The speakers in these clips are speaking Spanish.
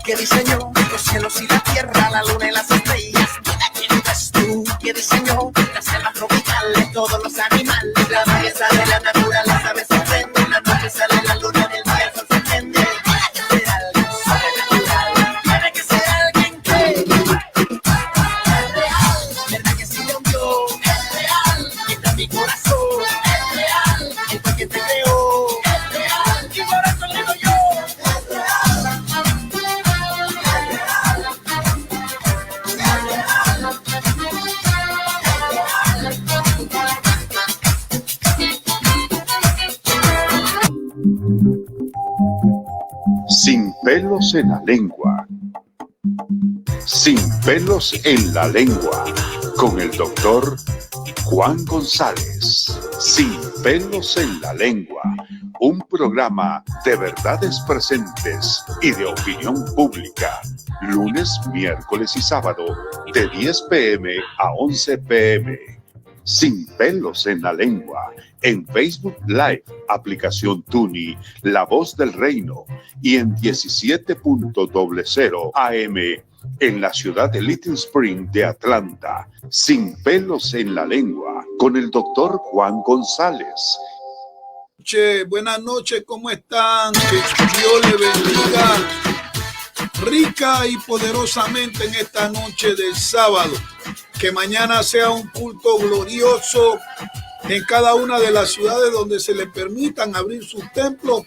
que diseñó los cielos y la tierra, la luna y las estrellas. ¿Quién eres tú que diseñó las selvas tropicales, todos los animales? La belleza de la naturaleza me sorprende. La noche sale la luna, del día el sol se prende. Tiene que ser alguien sobrenatural, tiene que ser alguien que es real. Verdad que si lo vio, es real. Está en mi corazón, es real. El fue quien te creó, es real. Y por eso le digo yo. Sin pelos en la lengua. Sin pelos en la lengua. Con el doctor Juan González. Sin pelos en la lengua. Un programa de verdades presentes y de opinión pública. Lunes, miércoles y sábado de 10 p.m. a 11 p.m. Sin pelos en la lengua. En Facebook Live, aplicación Tuni, La Voz del Reino, y en 17.00 AM en la ciudad de Little Spring de Atlanta. Sin pelos en la lengua, con el doctor Juan González. Buenas noches, ¿cómo están? Que Dios le bendiga rica y poderosamente en esta noche del sábado. Que mañana sea un culto glorioso en cada una de las ciudades donde se les permitan abrir sus templos,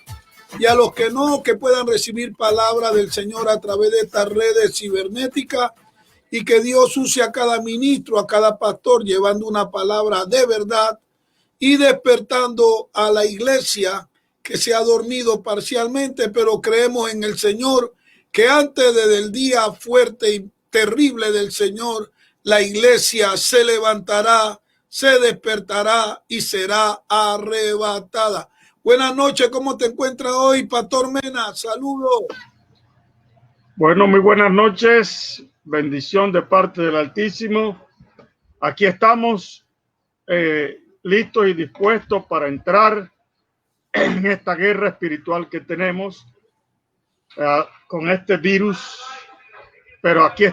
y a los que no, que puedan recibir palabra del Señor a través de estas redes cibernéticas, y que Dios use a cada ministro, a cada pastor, llevando una palabra de verdad y despertando a la iglesia que se ha dormido parcialmente, pero creemos en el Señor que antes del día fuerte y terrible del Señor, la iglesia se levantará, se despertará y será arrebatada. Buenas noches, ¿cómo te encuentras hoy, Pastor Mena? Saludos. Bueno, muy buenas noches, bendición de parte del Altísimo. Aquí estamos listos y dispuestos para entrar en esta guerra espiritual que tenemos con este virus. Pero aquí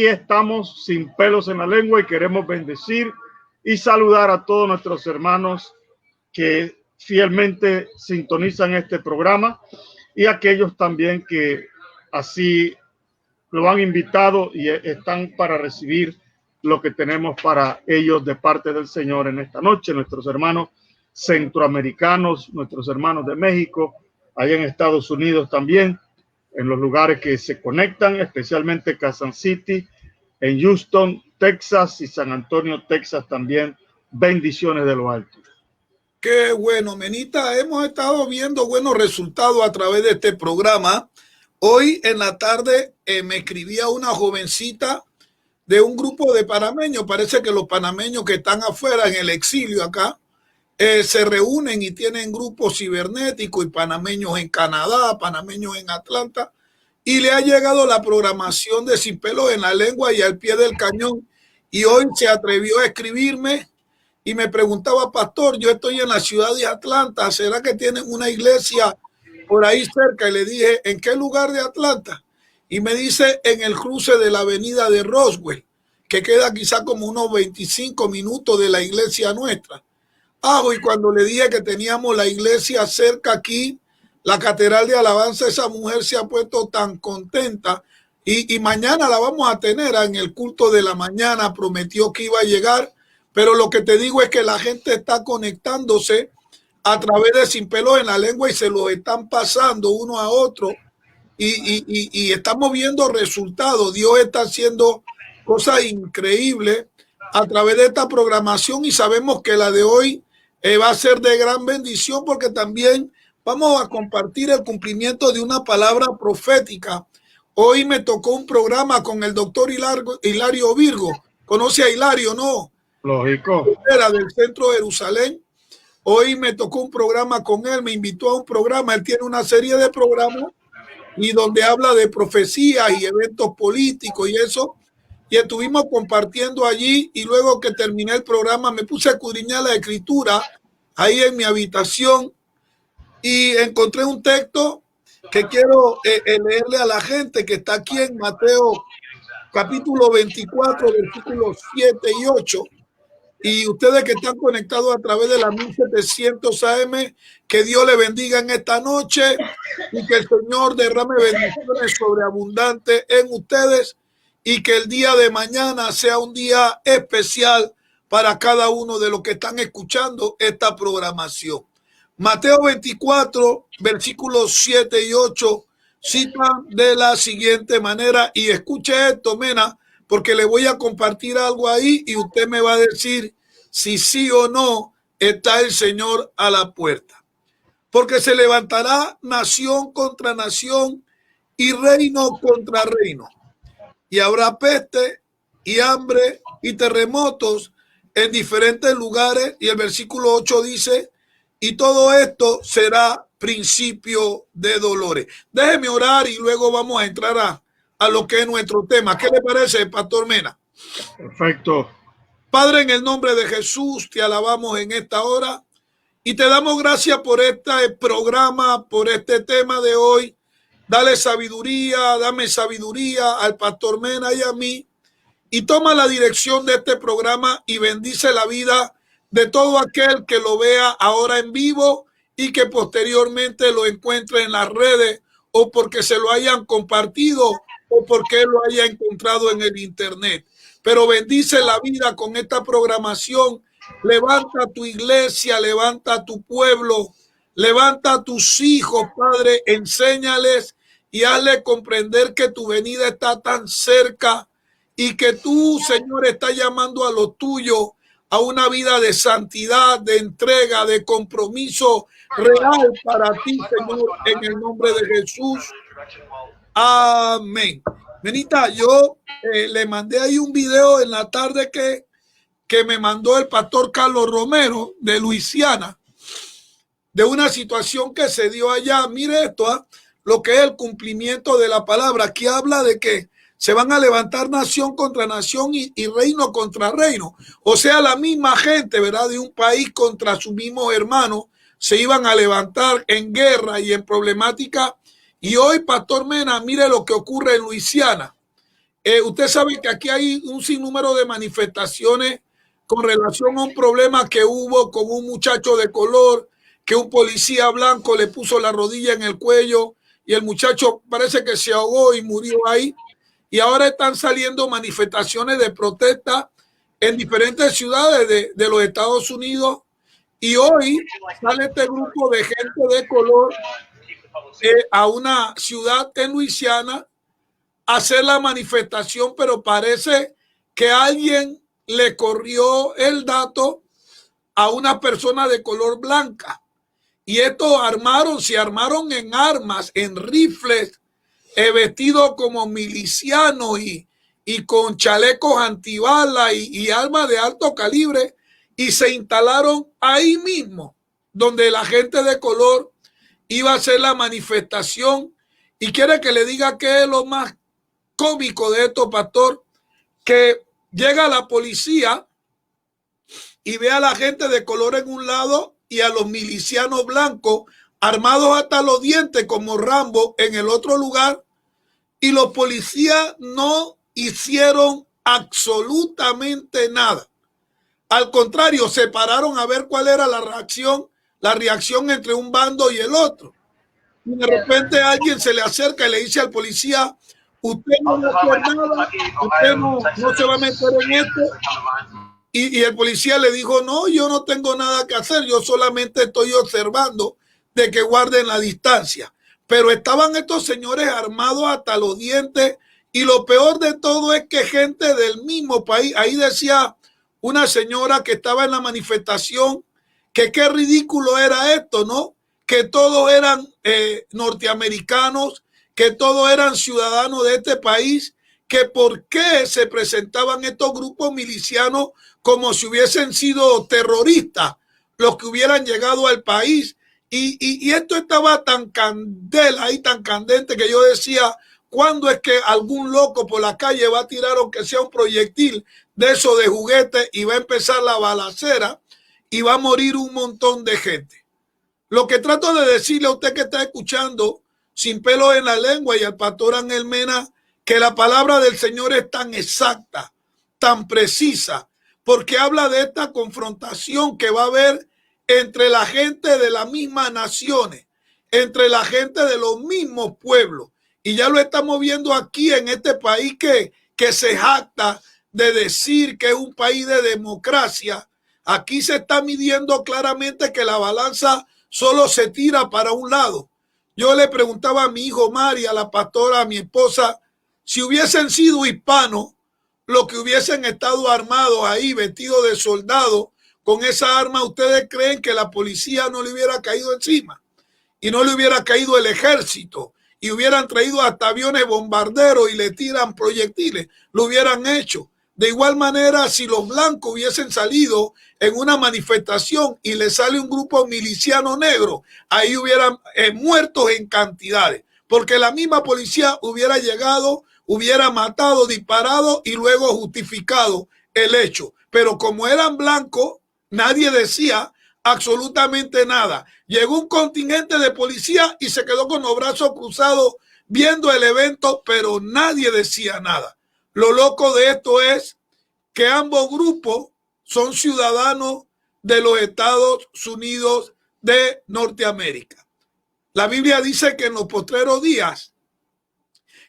estamos sin pelos en la lengua, y queremos bendecir y saludar a todos nuestros hermanos que fielmente sintonizan este programa, y aquellos también que así lo han invitado y están para recibir lo que tenemos para ellos de parte del Señor en esta noche. Nuestros hermanos centroamericanos, nuestros hermanos de México, allá en Estados Unidos también, en los lugares que se conectan, especialmente Kansas City, en Houston, Texas, y San Antonio, Texas también. Bendiciones de lo alto. Qué bueno, Menita. Hemos estado viendo buenos resultados a través de este programa. Hoy en la tarde me escribía una jovencita de un grupo de panameños. Parece que los panameños que están afuera en el exilio acá se reúnen y tienen grupos cibernéticos, y panameños en Canadá, panameños en Atlanta, y le ha llegado la programación de Sin Pelos en la Lengua y Al Pie del Cañón, y hoy se atrevió a escribirme y me preguntaba: pastor, yo estoy en la ciudad de Atlanta, ¿será que tienen una iglesia por ahí cerca? Y le dije: ¿en qué lugar de Atlanta? Y me dice: en el cruce de la avenida de Roswell, que queda quizá como unos 25 minutos de la iglesia nuestra. Y cuando le dije que teníamos la iglesia cerca aquí, la Catedral de Alabanza, esa mujer se ha puesto tan contenta, y mañana la vamos a tener en el culto de la mañana. Prometió que iba a llegar, pero lo que te digo es que la gente está conectándose a través de Sin Pelos en la Lengua y se lo están pasando uno a otro, y estamos viendo resultados. Dios está haciendo cosas increíbles a través de esta programación, y sabemos que la de hoy va a ser de gran bendición, porque también vamos a compartir el cumplimiento de una palabra profética. Hoy me tocó un programa con el doctor Hilario Virgo. ¿Conoce a Hilario, no? Lógico. Era del centro de Jerusalén. Hoy me tocó un programa con él, me invitó a un programa. Él tiene una serie de programas y donde habla de profecías y eventos políticos y eso. Y estuvimos compartiendo allí, y luego que terminé el programa me puse a escudriñar la escritura ahí en mi habitación, y encontré un texto que quiero leerle a la gente que está aquí en Mateo capítulo 24, versículos 7 y 8. Y ustedes que están conectados a través de la 1700 AM, que Dios le bendiga en esta noche y que el Señor derrame bendiciones sobreabundantes en ustedes y que el día de mañana sea un día especial para cada uno de los que están escuchando esta programación. Mateo 24, versículos 7 y 8 citan de la siguiente manera, y escuche esto, Mena, porque le voy a compartir algo ahí y usted me va a decir si sí o no está el Señor a la puerta. Porque se levantará nación contra nación y reino contra reino. Y habrá peste y hambre y terremotos en diferentes lugares. Y el versículo 8 dice, y todo esto será principio de dolores. Déjeme orar y luego vamos a entrar a lo que es nuestro tema. ¿Qué le parece, Pastor Mena? Perfecto. Padre, en el nombre de Jesús, te alabamos en esta hora y te damos gracias por este programa, por este tema de hoy. Dale sabiduría, dame sabiduría al Pastor Mena y a mí, y toma la dirección de este programa y bendice la vida de todo aquel que lo vea ahora en vivo y que posteriormente lo encuentre en las redes o porque se lo hayan compartido o porque lo haya encontrado en el internet. Pero bendice la vida con esta programación. Levanta tu iglesia, levanta tu pueblo, levanta a tus hijos, Padre, enséñales y hazle comprender que tu venida está tan cerca y que tú, Señor, estás llamando a los tuyos a una vida de santidad, de entrega, de compromiso real para ti, Señor, en el nombre de Jesús. Amén. Benita, yo le mandé ahí un video en la tarde que me mandó el pastor Carlos Romero de Luisiana, de una situación que se dio allá. Mire esto, lo que es el cumplimiento de la palabra. Aquí habla de que se van a levantar nación contra nación y reino contra reino. O sea, la misma gente, ¿verdad? De un país contra sus mismos hermanos se iban a levantar en guerra y en problemática. Y hoy, Pastor Mena, mire lo que ocurre en Luisiana. Usted sabe que aquí hay un sinnúmero de manifestaciones con relación a un problema que hubo con un muchacho de color, que un policía blanco le puso la rodilla en el cuello y el muchacho parece que se ahogó y murió ahí. Y ahora están saliendo manifestaciones de protesta en diferentes ciudades de los Estados Unidos. Y hoy sale este grupo de gente de color a una ciudad en Luisiana a hacer la manifestación, pero parece que alguien le corrió el dato a una persona de color blanca. Y estos se armaron en armas, en rifles, vestidos como milicianos y con chalecos antibalas y armas de alto calibre, y se instalaron ahí mismo donde la gente de color iba a hacer la manifestación. Y quiere que le diga qué es lo más cómico de esto, pastor, que llega la policía y ve a la gente de color en un lado y a los milicianos blancos armados hasta los dientes como Rambo en el otro lugar, y los policías no hicieron absolutamente nada. Al contrario, se pararon a ver cuál era la reacción entre un bando y el otro. Y de repente alguien se le acerca y le dice al policía, usted no va a hacer nada, usted no se va a meter en esto. Y el policía le dijo, no, yo no tengo nada que hacer, yo solamente estoy observando de que guarden la distancia. Pero estaban estos señores armados hasta los dientes, y lo peor de todo es que gente del mismo país, ahí decía una señora que estaba en la manifestación, que qué ridículo era esto, ¿no? Que todos eran norteamericanos, que todos eran ciudadanos de este país, que por qué se presentaban estos grupos milicianos como si hubiesen sido terroristas los que hubieran llegado al país. Y esto estaba tan candela y tan candente que yo decía, ¿cuándo es que algún loco por la calle va a tirar aunque sea un proyectil de eso de juguete y va a empezar la balacera y va a morir un montón de gente? Lo que trato de decirle a usted que está escuchando Sin Pelos en la Lengua y al pastor Ángel Mena, que la palabra del Señor es tan exacta, tan precisa, porque habla de esta confrontación que va a haber entre la gente de las mismas naciones, entre la gente de los mismos pueblos. Y ya lo estamos viendo aquí en este país que se jacta de decir que es un país de democracia. Aquí se está midiendo claramente que la balanza solo se tira para un lado. Yo le preguntaba a mi hijo Mari, a la pastora, a mi esposa, si hubiesen sido hispanos, los que hubiesen estado armados ahí, vestidos de soldados, con esa arma, ¿ustedes creen que la policía no le hubiera caído encima? Y no le hubiera caído el ejército, y hubieran traído hasta aviones bombarderos y le tiran proyectiles, lo hubieran hecho. De igual manera, si los blancos hubiesen salido en una manifestación y le sale un grupo miliciano negro, ahí hubieran muertos en cantidades, porque la misma policía hubiera llegado, hubiera matado, disparado y luego justificado el hecho. Pero como eran blancos, nadie decía absolutamente nada. Llegó un contingente de policía y se quedó con los brazos cruzados viendo el evento, pero nadie decía nada. Lo loco de esto es que ambos grupos son ciudadanos de los Estados Unidos de Norteamérica. La Biblia dice que en los postreros días,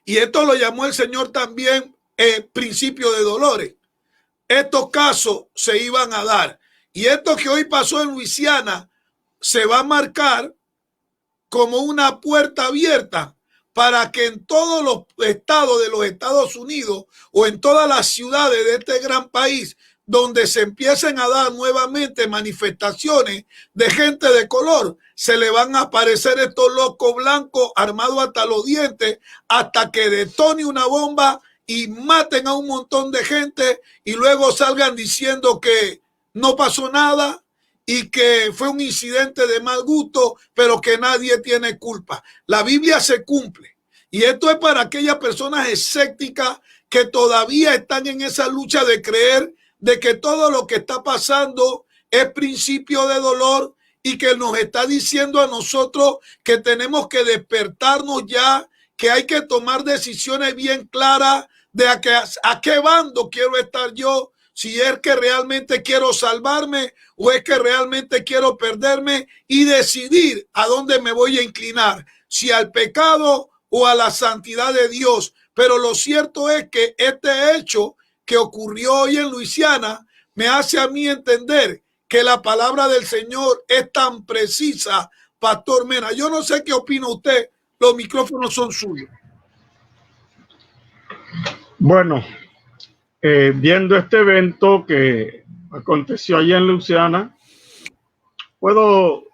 y esto lo llamó el Señor también principio de dolores, estos casos se iban a dar. Y esto que hoy pasó en Luisiana se va a marcar como una puerta abierta para que en todos los estados de los Estados Unidos o en todas las ciudades de este gran país donde se empiecen a dar nuevamente manifestaciones de gente de color, se le van a aparecer estos locos blancos armados hasta los dientes hasta que detone una bomba y maten a un montón de gente y luego salgan diciendo que no pasó nada y que fue un incidente de mal gusto, pero que nadie tiene culpa. La Biblia se cumple. Y esto es para aquellas personas escépticas que todavía están en esa lucha de creer de que todo lo que está pasando es principio de dolor y que nos está diciendo a nosotros que tenemos que despertarnos ya, que hay que tomar decisiones bien claras de a qué bando quiero estar yo, si es que realmente quiero salvarme o es que realmente quiero perderme y decidir a dónde me voy a inclinar, si al pecado o a la santidad de Dios. Pero lo cierto es que este hecho que ocurrió hoy en Luisiana me hace a mí entender que la palabra del Señor es tan precisa, Pastor Mena. Yo no sé qué opina usted, los micrófonos son suyos. Bueno, viendo este evento que aconteció allá en Luisiana, puedo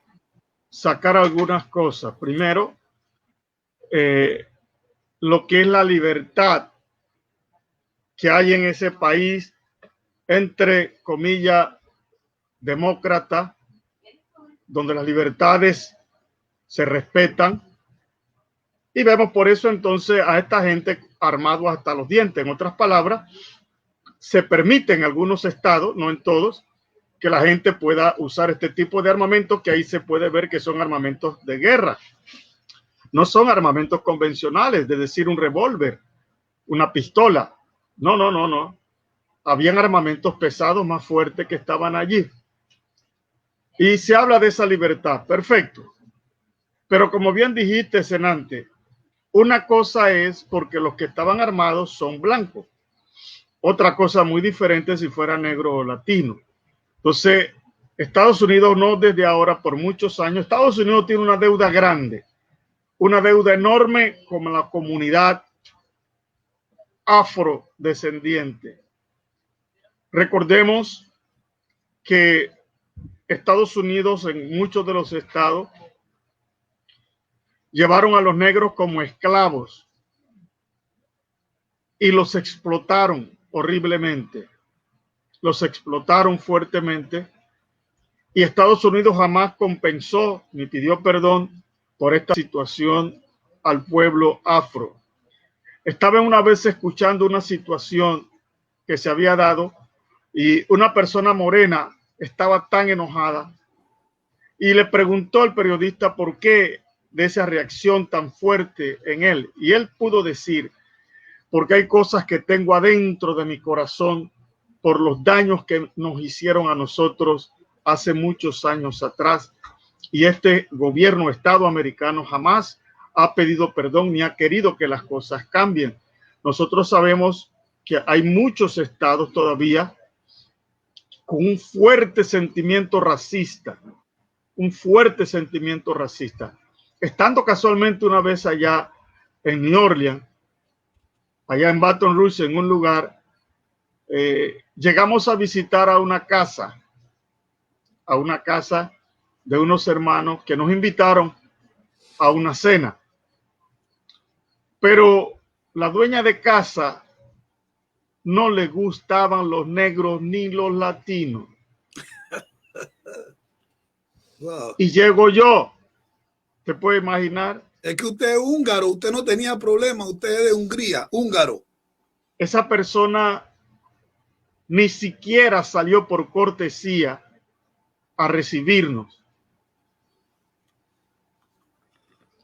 sacar algunas cosas. Primero, lo que es la libertad que hay en ese país, entre comillas, demócrata, donde las libertades se respetan. Y vemos por eso entonces a esta gente armado hasta los dientes. En otras palabras, se permite en algunos estados, no en todos, que la gente pueda usar este tipo de armamentos, que ahí se puede ver que son armamentos de guerra. No son armamentos convencionales, de decir un revólver, una pistola. No. Habían armamentos pesados más fuertes que estaban allí. Y se habla de esa libertad. Perfecto. Pero como bien dijiste, Senante, una cosa es porque los que estaban armados son blancos. Otra cosa muy diferente si fuera negro o latino. Entonces, Estados Unidos no desde ahora, por muchos años, Estados Unidos tiene una deuda grande, una deuda enorme con la comunidad afrodescendiente. Recordemos que Estados Unidos en muchos de los estados llevaron a los negros como esclavos y los explotaron horriblemente, los explotaron fuertemente y Estados Unidos jamás compensó ni pidió perdón por esta situación al pueblo afro. Estaba una vez escuchando una situación que se había dado y una persona morena estaba tan enojada y le preguntó al periodista por qué de esa reacción tan fuerte en él. Y él pudo decir, porque hay cosas que tengo adentro de mi corazón por los daños que nos hicieron a nosotros hace muchos años atrás. Y este gobierno, Estado americano, jamás ha pedido perdón ni ha querido que las cosas cambien. Nosotros sabemos que hay muchos estados todavía con un fuerte sentimiento racista, Estando casualmente una vez allá en New Orleans, allá en Baton Rouge, en un lugar, llegamos a visitar a una casa de unos hermanos que nos invitaron a una cena. Pero la dueña de casa no le gustaban los negros ni los latinos. Wow. Y llego yo, ¿te puedes imaginar? Es que usted es húngaro, usted no tenía problema, usted es de Hungría, húngaro. Esa persona ni siquiera salió por cortesía a recibirnos.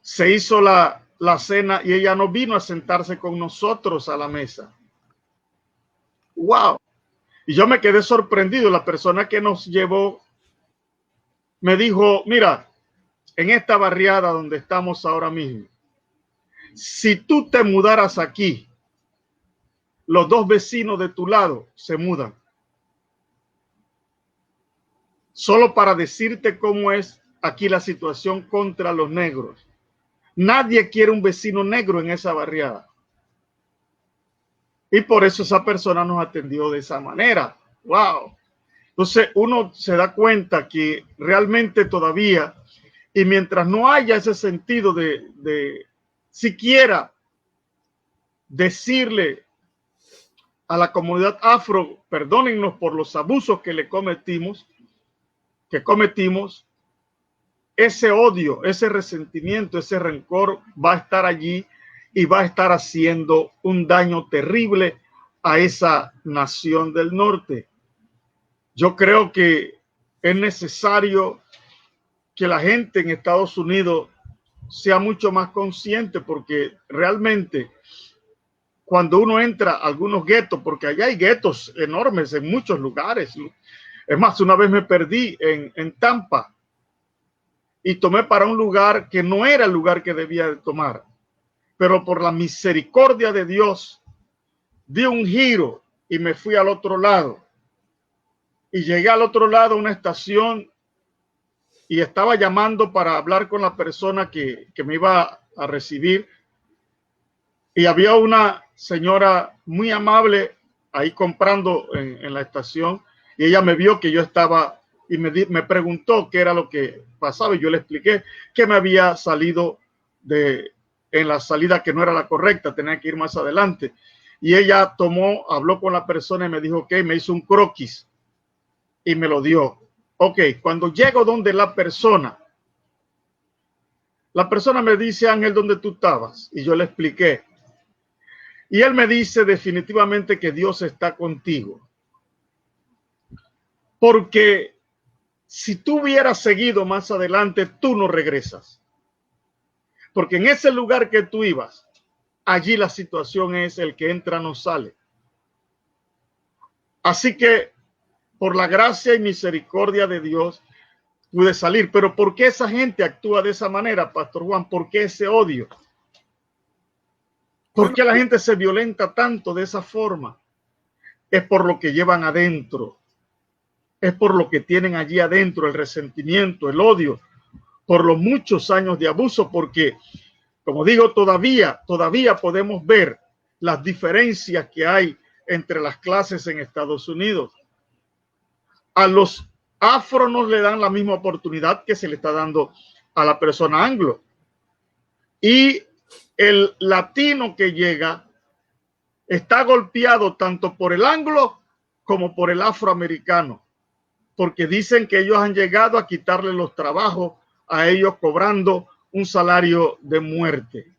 Se hizo la cena y ella no vino a sentarse con nosotros a la mesa. ¡Wow! Y yo me quedé sorprendido. La persona que nos llevó me dijo, mira, en esta barriada donde estamos ahora mismo, si tú te mudaras aquí, los dos vecinos de tu lado se mudan. Solo para decirte cómo es aquí la situación contra los negros. Nadie quiere un vecino negro en esa barriada. Y por eso esa persona nos atendió de esa manera. ¡Wow! Entonces uno se da cuenta que realmente todavía, y mientras no haya ese sentido de siquiera decirle a la comunidad afro, perdónennos por los abusos que cometimos, ese odio, ese resentimiento, ese rencor va a estar allí y va a estar haciendo un daño terrible a esa nación del norte. Yo creo que es necesario que la gente en Estados Unidos sea mucho más consciente, porque realmente cuando uno entra a algunos guetos, porque allá hay guetos enormes en muchos lugares. Es más, una vez me perdí en Tampa y tomé para un lugar que no era el lugar que debía de tomar, pero por la misericordia de Dios di un giro y me fui al otro lado. Y llegué al otro lado a una estación y estaba llamando para hablar con la persona que me iba a recibir. Y había una señora muy amable ahí comprando en la estación. Y ella me vio que yo estaba y me preguntó qué era lo que pasaba. Y yo le expliqué que me había salido en la salida que no era la correcta, tenía que ir más adelante. Y ella habló con la persona y me dijo, ok, me hizo un croquis y me lo dio. Ok, cuando llego donde la persona me dice, Ángel, ¿dónde tú estabas? Y yo le expliqué. Y él me dice definitivamente que Dios está contigo. Porque si tú hubieras seguido más adelante, tú no regresas. Porque en ese lugar que tú ibas, allí la situación es el que entra no sale. Así que por la gracia y misericordia de Dios pude salir. Pero ¿por qué esa gente actúa de esa manera, Pastor Juan? ¿Por qué ese odio? ¿Por qué la gente se violenta tanto de esa forma? Es por lo que llevan adentro. Es por lo que tienen allí adentro, el resentimiento, el odio, por los muchos años de abuso, porque, como digo, todavía podemos ver las diferencias que hay entre las clases en Estados Unidos. A los afro no le dan la misma oportunidad que se le está dando a la persona anglo. Y el latino que llega está golpeado tanto por el anglo como por el afroamericano, porque dicen que ellos han llegado a quitarle los trabajos a ellos cobrando un salario de muerte.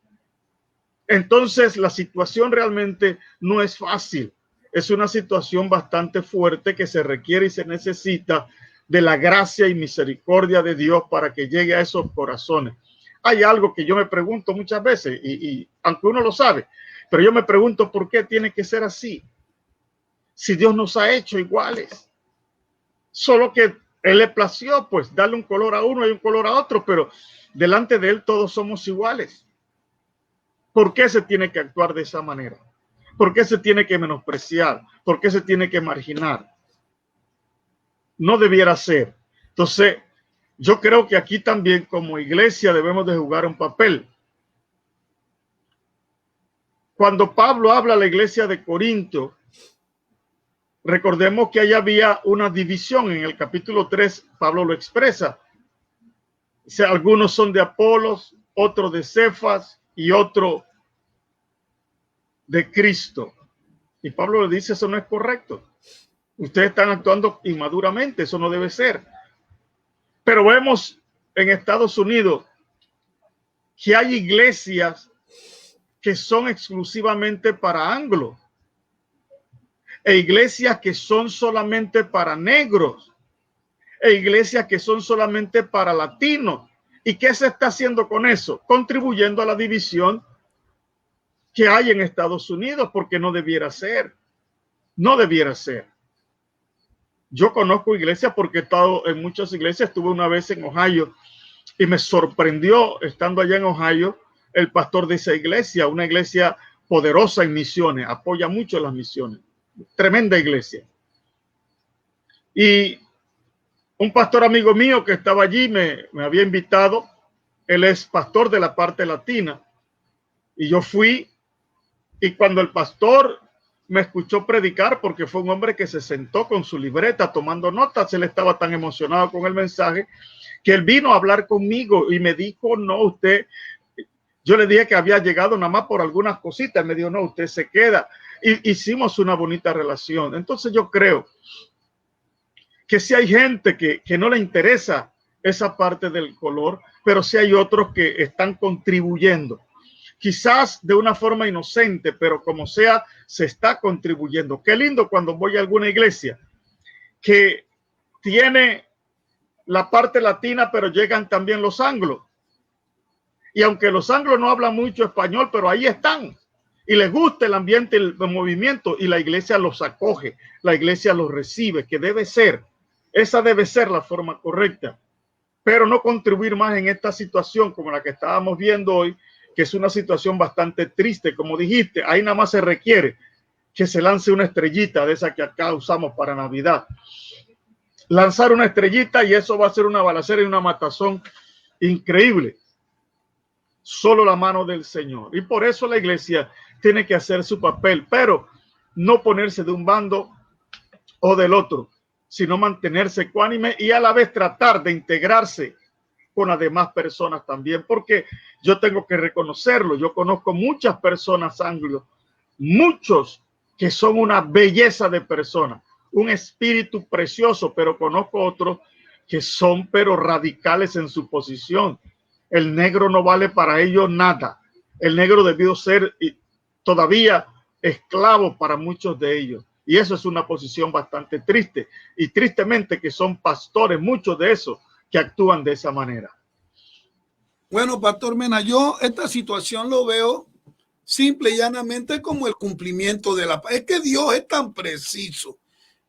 Entonces la situación realmente no es fácil. Es una situación bastante fuerte que se requiere y se necesita de la gracia y misericordia de Dios para que llegue a esos corazones. Hay algo que yo me pregunto muchas veces, y aunque uno lo sabe, pero yo me pregunto por qué tiene que ser así. Si Dios nos ha hecho iguales, solo que Él le plació, pues, darle un color a uno y un color a otro, pero delante de Él todos somos iguales. ¿Por qué se tiene que actuar de esa manera? ¿Por qué se tiene que menospreciar? ¿Por qué se tiene que marginar? No debiera ser. Entonces, yo creo que aquí también como iglesia debemos de jugar un papel. Cuando Pablo habla a la iglesia de Corinto, recordemos que allá había una división. En el capítulo 3, Pablo lo expresa. O sea, algunos son de Apolos, otros de Cefas y otro de Cristo. Y Pablo le dice, eso no es correcto. Ustedes están actuando inmaduramente, eso no debe ser. Pero vemos en Estados Unidos que hay iglesias que son exclusivamente para anglos e iglesias que son solamente para negros e iglesias que son solamente para latinos. ¿Y qué se está haciendo con eso? Contribuyendo a la división que hay en Estados Unidos, porque no debiera ser. No debiera ser. Yo conozco iglesias porque he estado en muchas iglesias. Estuve una vez en Ohio y me sorprendió, estando allá en Ohio, el pastor de esa iglesia, una iglesia poderosa en misiones, apoya mucho las misiones. Tremenda iglesia. Y un pastor amigo mío que estaba allí me había invitado. Él es pastor de la parte latina. Y yo fui, y cuando el pastor me escuchó predicar, porque fue un hombre que se sentó con su libreta tomando notas, él estaba tan emocionado con el mensaje que él vino a hablar conmigo y me dijo, no, usted, yo le dije que había llegado nada más por algunas cositas, me dijo, no, usted se queda. Y hicimos una bonita relación. Entonces yo creo que sí hay gente que no le interesa esa parte del color, pero sí hay otros que están contribuyendo. Quizás de una forma inocente, pero como sea, se está contribuyendo. Qué lindo cuando voy a alguna iglesia que tiene la parte latina, pero llegan también los anglos. Y aunque los anglos no hablan mucho español, pero ahí están. Y les gusta el ambiente, el movimiento, y la iglesia los acoge, la iglesia los recibe, que debe ser. Esa debe ser la forma correcta. Pero no contribuir más en esta situación como la que estábamos viendo hoy, que es una situación bastante triste. Como dijiste, ahí nada más se requiere que se lance una estrellita de esa que acá usamos para Navidad. Lanzar una estrellita y eso va a ser una balacera y una matazón increíble. Solo la mano del Señor. Y por eso la iglesia tiene que hacer su papel, pero no ponerse de un bando o del otro, sino mantenerse ecuánime y a la vez tratar de integrarse con las demás personas también, porque yo tengo que reconocerlo. Yo conozco muchas personas anglos, muchos que son una belleza de personas, un espíritu precioso, pero conozco otros que son pero radicales en su posición. El negro no vale para ellos nada. El negro debió ser todavía esclavo para muchos de ellos. Y eso es una posición bastante triste. Y tristemente que son pastores, muchos de esos, que actúan de esa manera. Bueno, Pastor Mena, yo esta situación lo veo simple y llanamente como el cumplimiento de la paz. Es que Dios es tan preciso.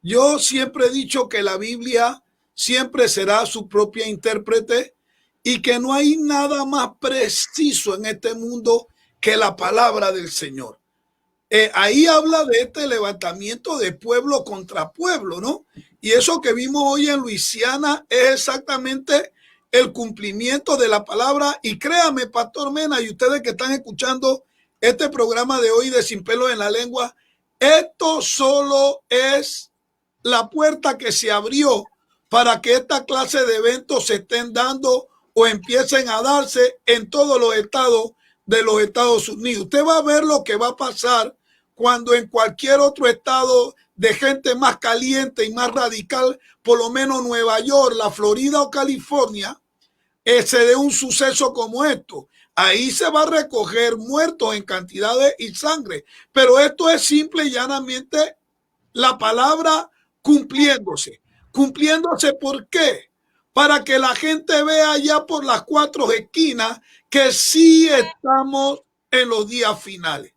Yo siempre he dicho que la Biblia siempre será su propia intérprete y que no hay nada más preciso en este mundo que la palabra del Señor. Ahí habla de este levantamiento de pueblo contra pueblo, ¿no? Y eso que vimos hoy en Luisiana es exactamente el cumplimiento de la palabra. Y créame, Pastor Mena, y ustedes que están escuchando este programa de hoy de Sin Pelos en la Lengua, esto solo es la puerta que se abrió para que esta clase de eventos se estén dando o empiecen a darse en todos los estados de los Estados Unidos. Usted va a ver lo que va a pasar cuando en cualquier otro estado de gente más caliente y más radical, por lo menos Nueva York, la Florida o California, se dé un suceso como esto. Ahí se va a recoger muertos en cantidades y sangre. Pero esto es simple y llanamente la palabra cumpliéndose. ¿Cumpliéndose por qué? para que la gente vea ya por las cuatro esquinas que sí estamos en los días finales.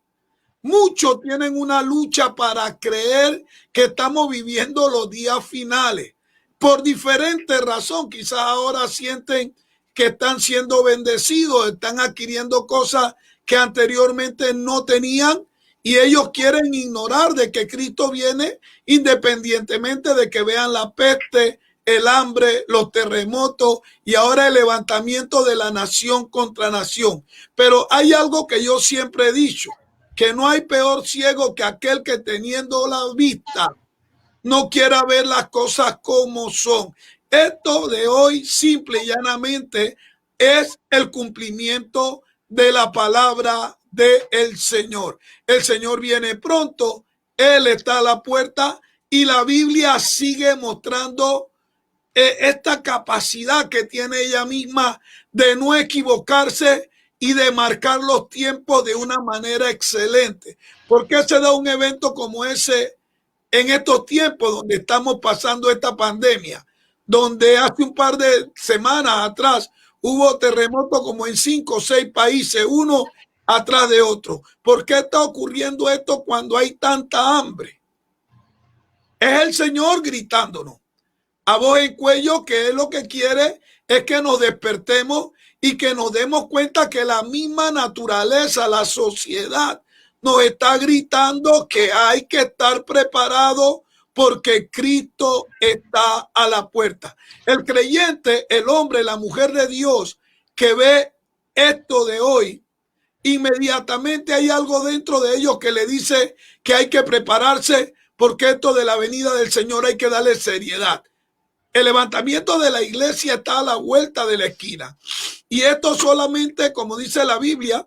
Muchos tienen una lucha para creer que estamos viviendo los días finales. Por diferentes razones, quizás ahora sienten que están siendo bendecidos, están adquiriendo cosas que anteriormente no tenían y ellos quieren ignorar de que Cristo viene independientemente de que vean la peste, el hambre, los terremotos y ahora el levantamiento de la nación contra nación. Pero hay algo que yo siempre he dicho, que no hay peor ciego que aquel que teniendo la vista no quiera ver las cosas como son. Esto de hoy simple y llanamente es el cumplimiento de la palabra del Señor. El Señor viene pronto, Él está a la puerta y la Biblia sigue mostrando esta capacidad que tiene ella misma de no equivocarse y de marcar los tiempos de una manera excelente. ¿Por qué se da un evento como ese en estos tiempos donde estamos pasando esta pandemia? Donde hace un par de semanas atrás hubo terremotos como en 5 o 6 países, uno atrás de otro. ¿Por qué está ocurriendo esto cuando hay tanta hambre? Es el Señor gritándonos a voz en cuello que Él lo que quiere es que nos despertemos y que nos demos cuenta que la misma naturaleza, la sociedad, nos está gritando que hay que estar preparado porque Cristo está a la puerta. El creyente, el hombre, la mujer de Dios que ve esto de hoy, inmediatamente hay algo dentro de ellos que le dice que hay que prepararse porque esto de la venida del Señor hay que darle seriedad. El levantamiento de la iglesia está a la vuelta de la esquina. Y esto solamente, como dice la Biblia,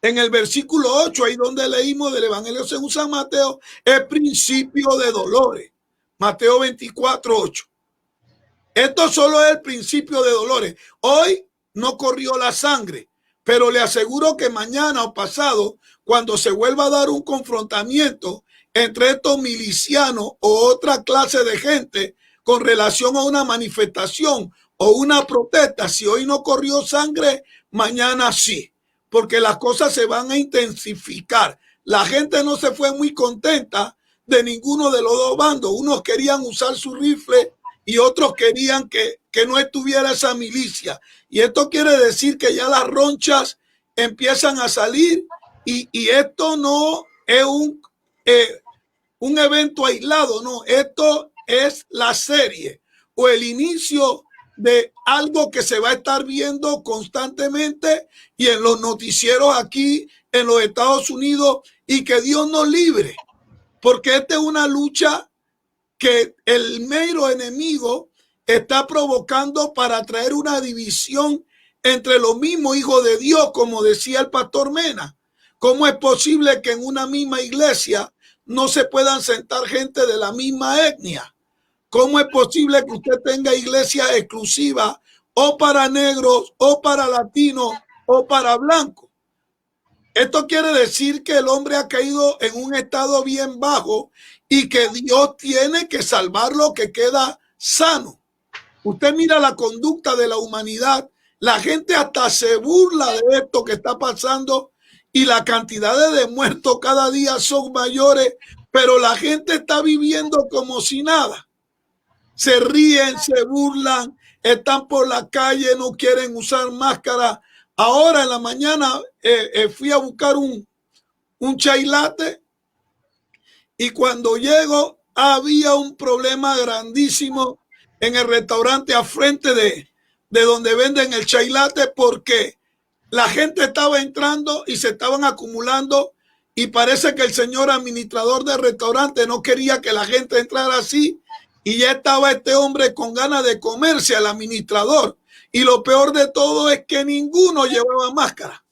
en el versículo 8, ahí donde leímos del Evangelio según San Mateo, es principio de dolores. Mateo 24, 8. Esto solo es el principio de dolores. Hoy no corrió la sangre, pero le aseguro que mañana o pasado, cuando se vuelva a dar un confrontamiento entre estos milicianos o otra clase de gente con relación a una manifestación o una protesta, si hoy no corrió sangre, mañana sí, porque las cosas se van a intensificar. La gente no se fue muy contenta de ninguno de los dos bandos. Unos querían usar su rifle y otros querían que no estuviera esa milicia. Y esto quiere decir que ya las ronchas empiezan a salir y esto no es un evento aislado, no, esto es la serie o el inicio de algo que se va a estar viendo constantemente y en los noticieros aquí en los Estados Unidos, y que Dios nos libre, porque esta es una lucha que el mero enemigo está provocando para traer una división entre los mismos hijos de Dios, como decía el pastor Mena. ¿Cómo es posible que en una misma iglesia no se puedan sentar gente de la misma etnia? ¿Cómo es posible que usted tenga iglesias exclusivas o para negros o para latinos o para blancos? Esto quiere decir que el hombre ha caído en un estado bien bajo y que Dios tiene que salvar lo que queda sano. Usted mira la conducta de la humanidad, la gente hasta se burla de esto que está pasando y la cantidad de muertos cada día son mayores, pero la gente está viviendo como si nada. Se ríen, se burlan, están por la calle, no quieren usar máscara. Ahora en la mañana fui a buscar un chai latte y cuando llego había un problema grandísimo en el restaurante a frente de donde venden el chai latte, porque la gente estaba entrando y se estaban acumulando y parece que el señor administrador del restaurante no quería que la gente entrara así. Y ya estaba este hombre con ganas de comerse al administrador. Y lo peor de todo es que ninguno llevaba máscara.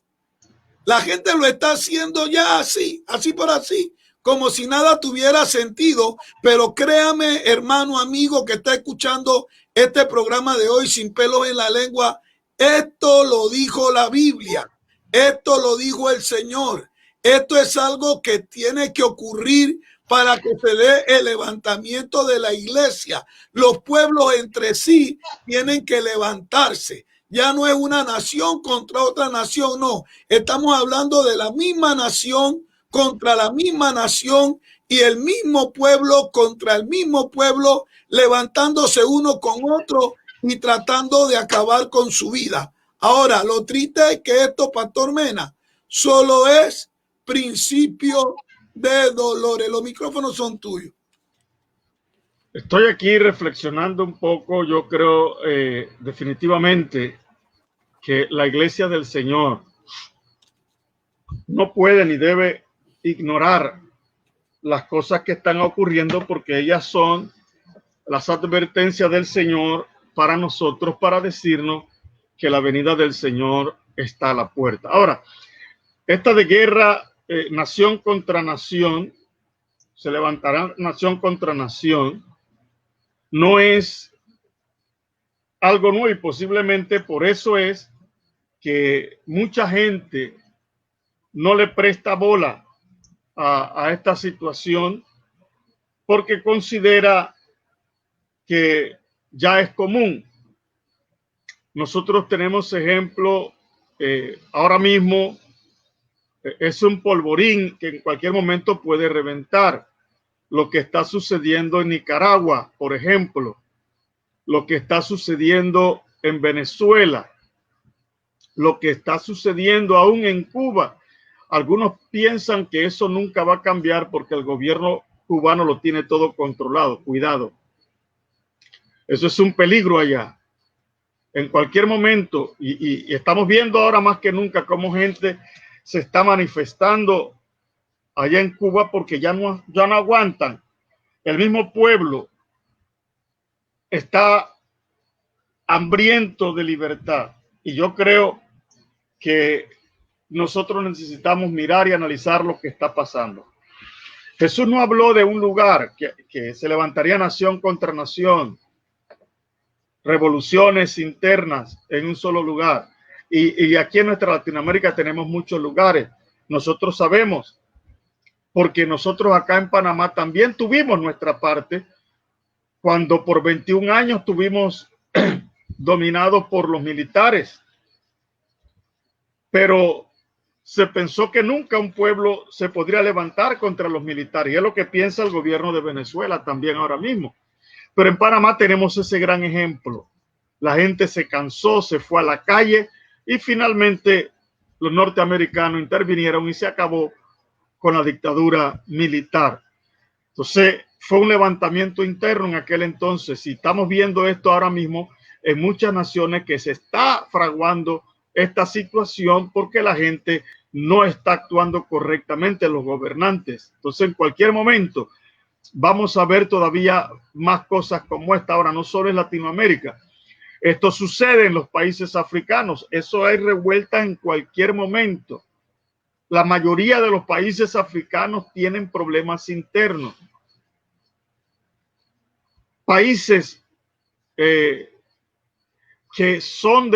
La gente lo está haciendo ya así por así, como si nada tuviera sentido. Pero créame, hermano, amigo que está escuchando este programa de hoy, Sin Pelos en la Lengua, esto lo dijo la Biblia. Esto lo dijo el Señor. Esto es algo que tiene que ocurrir para que se dé el levantamiento de la iglesia. Los pueblos entre sí tienen que levantarse. Ya no es una nación contra otra nación, no. Estamos hablando de la misma nación contra la misma nación y el mismo pueblo contra el mismo pueblo, levantándose uno con otro y tratando de acabar con su vida. Ahora, lo triste es que esto, Pastor Mena, solo es principio de dolores. Los micrófonos son tuyos. Estoy aquí reflexionando un poco. Yo creo definitivamente que la iglesia del Señor no puede ni debe ignorar las cosas que están ocurriendo, porque ellas son las advertencias del Señor para nosotros, para decirnos que la venida del Señor está a la puerta. Ahora, esta de guerra, nación contra nación, se levantará nación contra nación, no es algo nuevo, y posiblemente por eso es que mucha gente no le presta bola a esta situación, porque considera que ya es común. Nosotros tenemos ejemplo, ahora mismo es un polvorín que en cualquier momento puede reventar. Lo que está sucediendo en Nicaragua, por ejemplo, lo que está sucediendo en Venezuela, lo que está sucediendo aún en Cuba. Algunos piensan que eso nunca va a cambiar porque el gobierno cubano lo tiene todo controlado. Cuidado. Eso es un peligro allá. En cualquier momento, y estamos viendo ahora más que nunca cómo gente se está manifestando allá en Cuba porque ya no aguantan. El mismo pueblo está hambriento de libertad. Y yo creo que nosotros necesitamos mirar y analizar lo que está pasando. Jesús no habló de un lugar que se levantaría nación contra nación, revoluciones internas en un solo lugar. Y aquí en nuestra Latinoamérica tenemos muchos lugares. Nosotros sabemos, porque nosotros acá en Panamá también tuvimos nuestra parte, cuando por 21 años estuvimos dominados por los militares. Pero se pensó que nunca un pueblo se podría levantar contra los militares. Y es lo que piensa el gobierno de Venezuela también ahora mismo. Pero en Panamá tenemos ese gran ejemplo. La gente se cansó, se fue a la calle y finalmente los norteamericanos intervinieron y se acabó con la dictadura militar. Entonces fue un levantamiento interno en aquel entonces, y estamos viendo esto ahora mismo en muchas naciones, que se está fraguando esta situación porque la gente no está actuando correctamente, los gobernantes. Entonces en cualquier momento vamos a ver todavía más cosas como esta. Ahora, no solo en Latinoamérica, esto sucede en los países africanos. Eso hay revueltas en cualquier momento. La mayoría de los países africanos tienen problemas internos. Países que son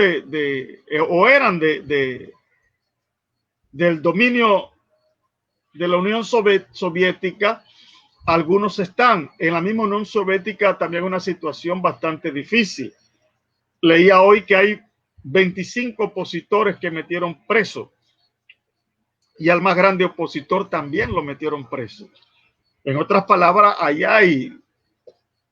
o eran del dominio de la Unión Soviética. Algunos están en la misma Unión Soviética, también una situación bastante difícil. Leía hoy que hay 25 opositores que metieron preso, y al más grande opositor también lo metieron preso. En otras palabras, allá hay,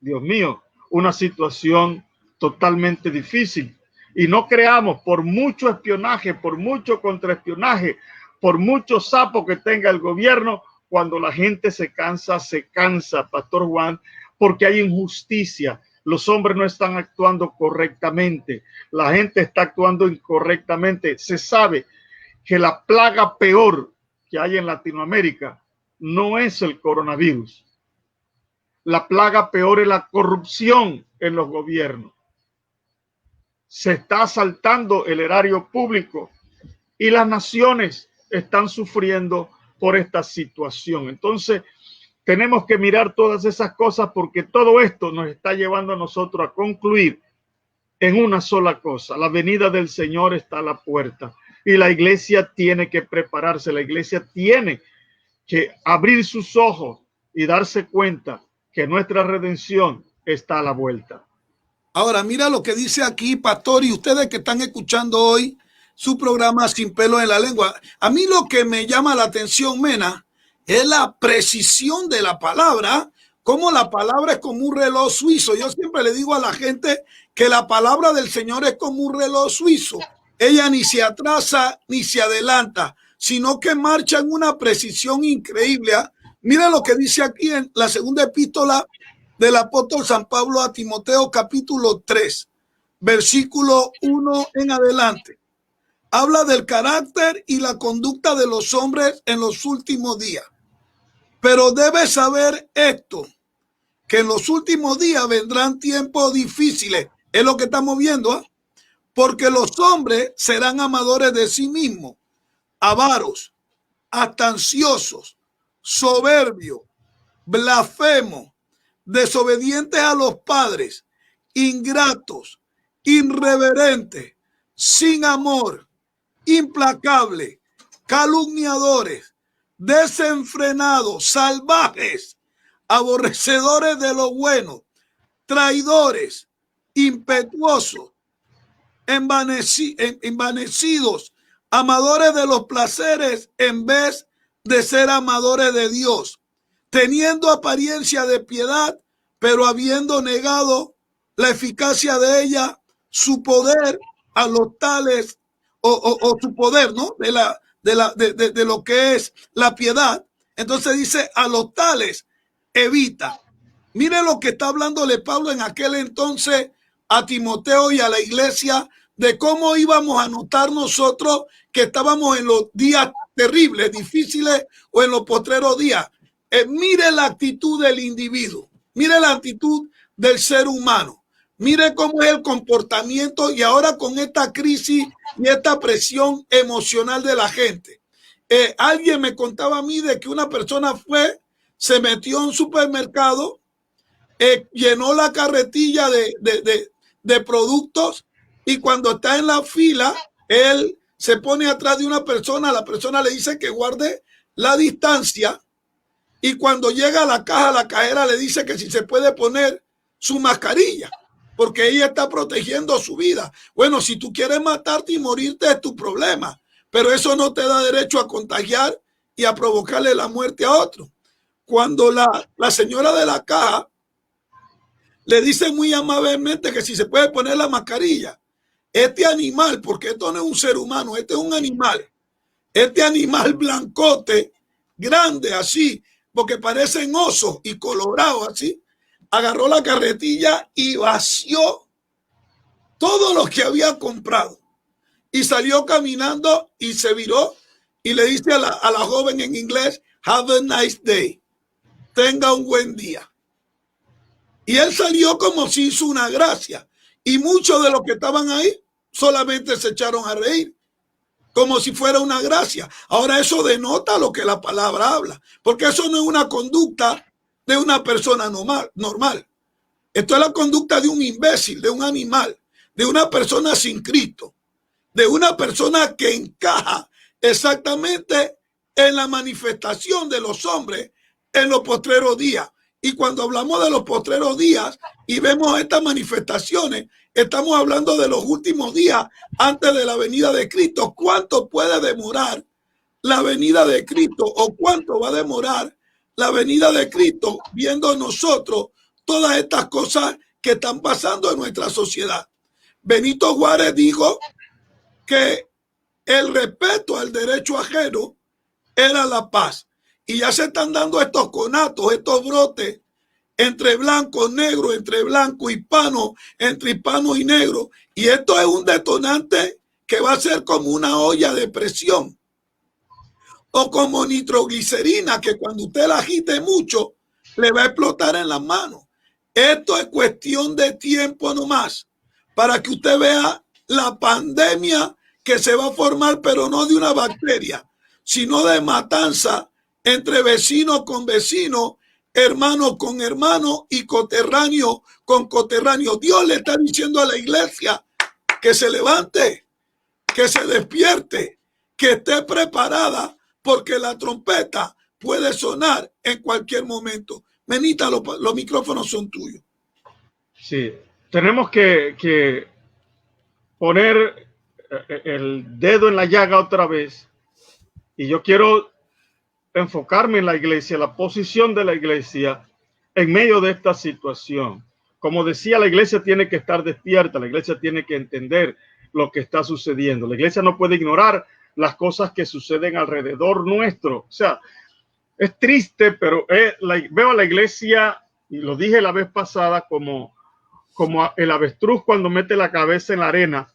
Dios mío, una situación totalmente difícil. Y no creamos, por mucho espionaje, por mucho contraespionaje, por mucho sapo que tenga el gobierno, cuando la gente se cansa, Pastor Juan, porque hay injusticia. Los hombres no están actuando correctamente. La gente está actuando incorrectamente. Se sabe que la plaga peor que hay en Latinoamérica no es el coronavirus. La plaga peor es la corrupción en los gobiernos. Se está asaltando el erario público y las naciones están sufriendo por esta situación. Entonces, tenemos que mirar todas esas cosas, porque todo esto nos está llevando a nosotros a concluir en una sola cosa: la venida del Señor está a la puerta y la iglesia tiene que prepararse. La iglesia tiene que abrir sus ojos y darse cuenta que nuestra redención está a la vuelta. Ahora, mira lo que dice aquí, pastor, y ustedes que están escuchando hoy su programa Sin Pelo en la Lengua. A mí lo que me llama la atención, Mena, es la precisión de la palabra, como la palabra es como un reloj suizo. Yo siempre le digo a la gente que la palabra del Señor es como un reloj suizo. Ella ni se atrasa ni se adelanta, sino que marcha en una precisión increíble. Mira lo que dice aquí en la segunda epístola del apóstol San Pablo a Timoteo, capítulo 3, versículo 1 en adelante. Habla del carácter y la conducta de los hombres en los últimos días. Pero debes saber esto, que en los últimos días vendrán tiempos difíciles. Es lo que estamos viendo, ¿eh? Porque los hombres serán amadores de sí mismos, avaros, jactanciosos, soberbios, blasfemos, desobedientes a los padres, ingratos, irreverentes, sin amor, implacables, calumniadores, desenfrenados, salvajes, aborrecedores de lo bueno, traidores, impetuosos, envanecidos, amadores de los placeres en vez de ser amadores de Dios, teniendo apariencia de piedad, pero habiendo negado la eficacia de ella, su poder a los tales, o su poder, ¿no? De lo que es la piedad. Entonces dice, a los tales evita. Mire lo que está hablándole Pablo en aquel entonces a Timoteo y a la iglesia, de cómo íbamos a notar nosotros que estábamos en los días terribles, difíciles, o en los postreros días. Mire la actitud del individuo, mire la actitud del ser humano, mire cómo es el comportamiento, y ahora con esta crisis y esta presión emocional de la gente. Alguien me contaba a mí de que una persona se metió en un supermercado, llenó la carretilla de productos, y cuando está en la fila, él se pone atrás de una persona, la persona le dice que guarde la distancia, y cuando llega a la caja, la cajera le dice que si se puede poner su mascarilla, porque ella está protegiendo su vida. Bueno, si tú quieres matarte y morirte es tu problema, pero eso no te da derecho a contagiar y a provocarle la muerte a otro. Cuando la señora de la caja le dice muy amablemente que si se puede poner la mascarilla, este animal, porque esto no es un ser humano, este es un animal, este animal blancote, grande así, porque parecen osos y colorados así, agarró la carretilla y vació todo lo que había comprado y salió caminando y se viró y le dice a la joven en inglés, have a nice day, tenga un buen día. Y él salió como si hizo una gracia, y muchos de los que estaban ahí solamente se echaron a reír, como si fuera una gracia. Ahora eso denota lo que la palabra habla, porque eso no es una conducta de una persona normal. Esto es la conducta de un imbécil, de un animal, de una persona sin Cristo, de una persona que encaja exactamente en la manifestación de los hombres en los postreros días. Y cuando hablamos de los postreros días y vemos estas manifestaciones, estamos hablando de los últimos días antes de la venida de Cristo. ¿Cuánto puede demorar la venida de Cristo, o cuánto va a demorar la venida de Cristo, viendo nosotros todas estas cosas que están pasando en nuestra sociedad? Benito Juárez dijo que el respeto al derecho ajeno era la paz. Y ya se están dando estos conatos, estos brotes entre blanco, negro, entre blanco, hispano, entre hispano y negro. Y esto es un detonante que va a ser como una olla de presión, o como nitroglicerina, que cuando usted la agite mucho, le va a explotar en las manos. Esto es cuestión de tiempo nomás, para que usted vea la pandemia que se va a formar, pero no de una bacteria, sino de matanza entre vecino con vecino, hermano con hermano y coterráneo con coterráneo. Dios le está diciendo a la iglesia que se levante, que se despierte, que esté preparada, porque la trompeta puede sonar en cualquier momento. Menita, los micrófonos son tuyos. Sí, tenemos que poner el dedo en la llaga otra vez. Y yo quiero enfocarme en la iglesia, la posición de la iglesia en medio de esta situación. Como decía, la iglesia tiene que estar despierta, la iglesia tiene que entender lo que está sucediendo. La iglesia no puede ignorar las cosas que suceden alrededor nuestro. O sea, es triste, pero veo a la iglesia, y lo dije la vez pasada, como el avestruz cuando mete la cabeza en la arena,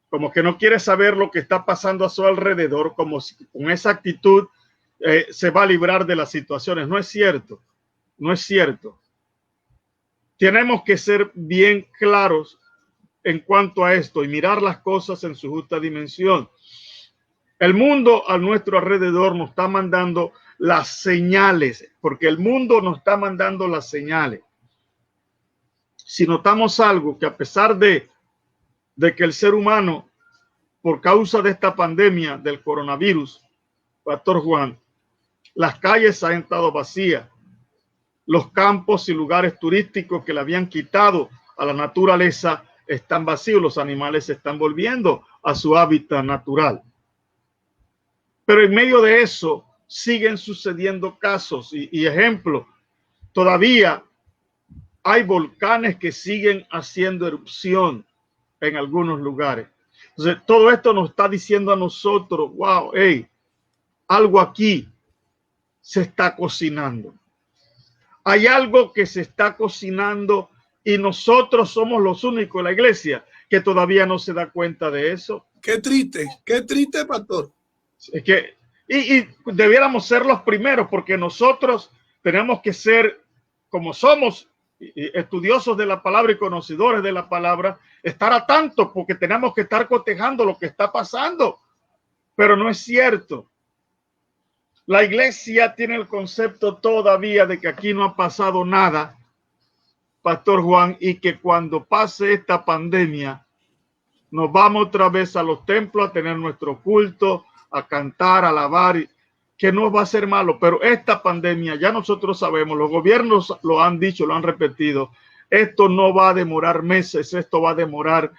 como que no quiere saber lo que está pasando a su alrededor, como si con esa actitud se va a librar de las situaciones. No es cierto, no es cierto. Tenemos que ser bien claros en cuanto a esto y mirar las cosas en su justa dimensión. El mundo a nuestro alrededor nos está mandando las señales, porque el mundo nos está mandando las señales. Si notamos algo, que a pesar de que el ser humano, por causa de esta pandemia del coronavirus, Pastor Juan, las calles han estado vacías, los campos y lugares turísticos que le habían quitado a la naturaleza están vacíos, los animales se están volviendo a su hábitat natural. Pero en medio de eso siguen sucediendo casos y ejemplos. Todavía hay volcanes que siguen haciendo erupción en algunos lugares. Entonces, todo esto nos está diciendo a nosotros, wow, hey, algo aquí se está cocinando. Hay algo que se está cocinando y nosotros somos los únicos en la iglesia que todavía no se da cuenta de eso. Qué triste, pastor. Es que, y debiéramos ser los primeros, porque nosotros tenemos que ser, como somos estudiosos de la palabra y conocedores de la palabra, estar a tanto, porque tenemos que estar cotejando lo que está pasando. Pero no es cierto. La iglesia tiene el concepto todavía de que aquí no ha pasado nada, Pastor Juan, y que cuando pase esta pandemia nos vamos otra vez a los templos a tener nuestro culto, a cantar, a alabar, que no va a ser malo. Pero esta pandemia, ya nosotros sabemos, los gobiernos lo han dicho, lo han repetido, esto no va a demorar meses, esto va a demorar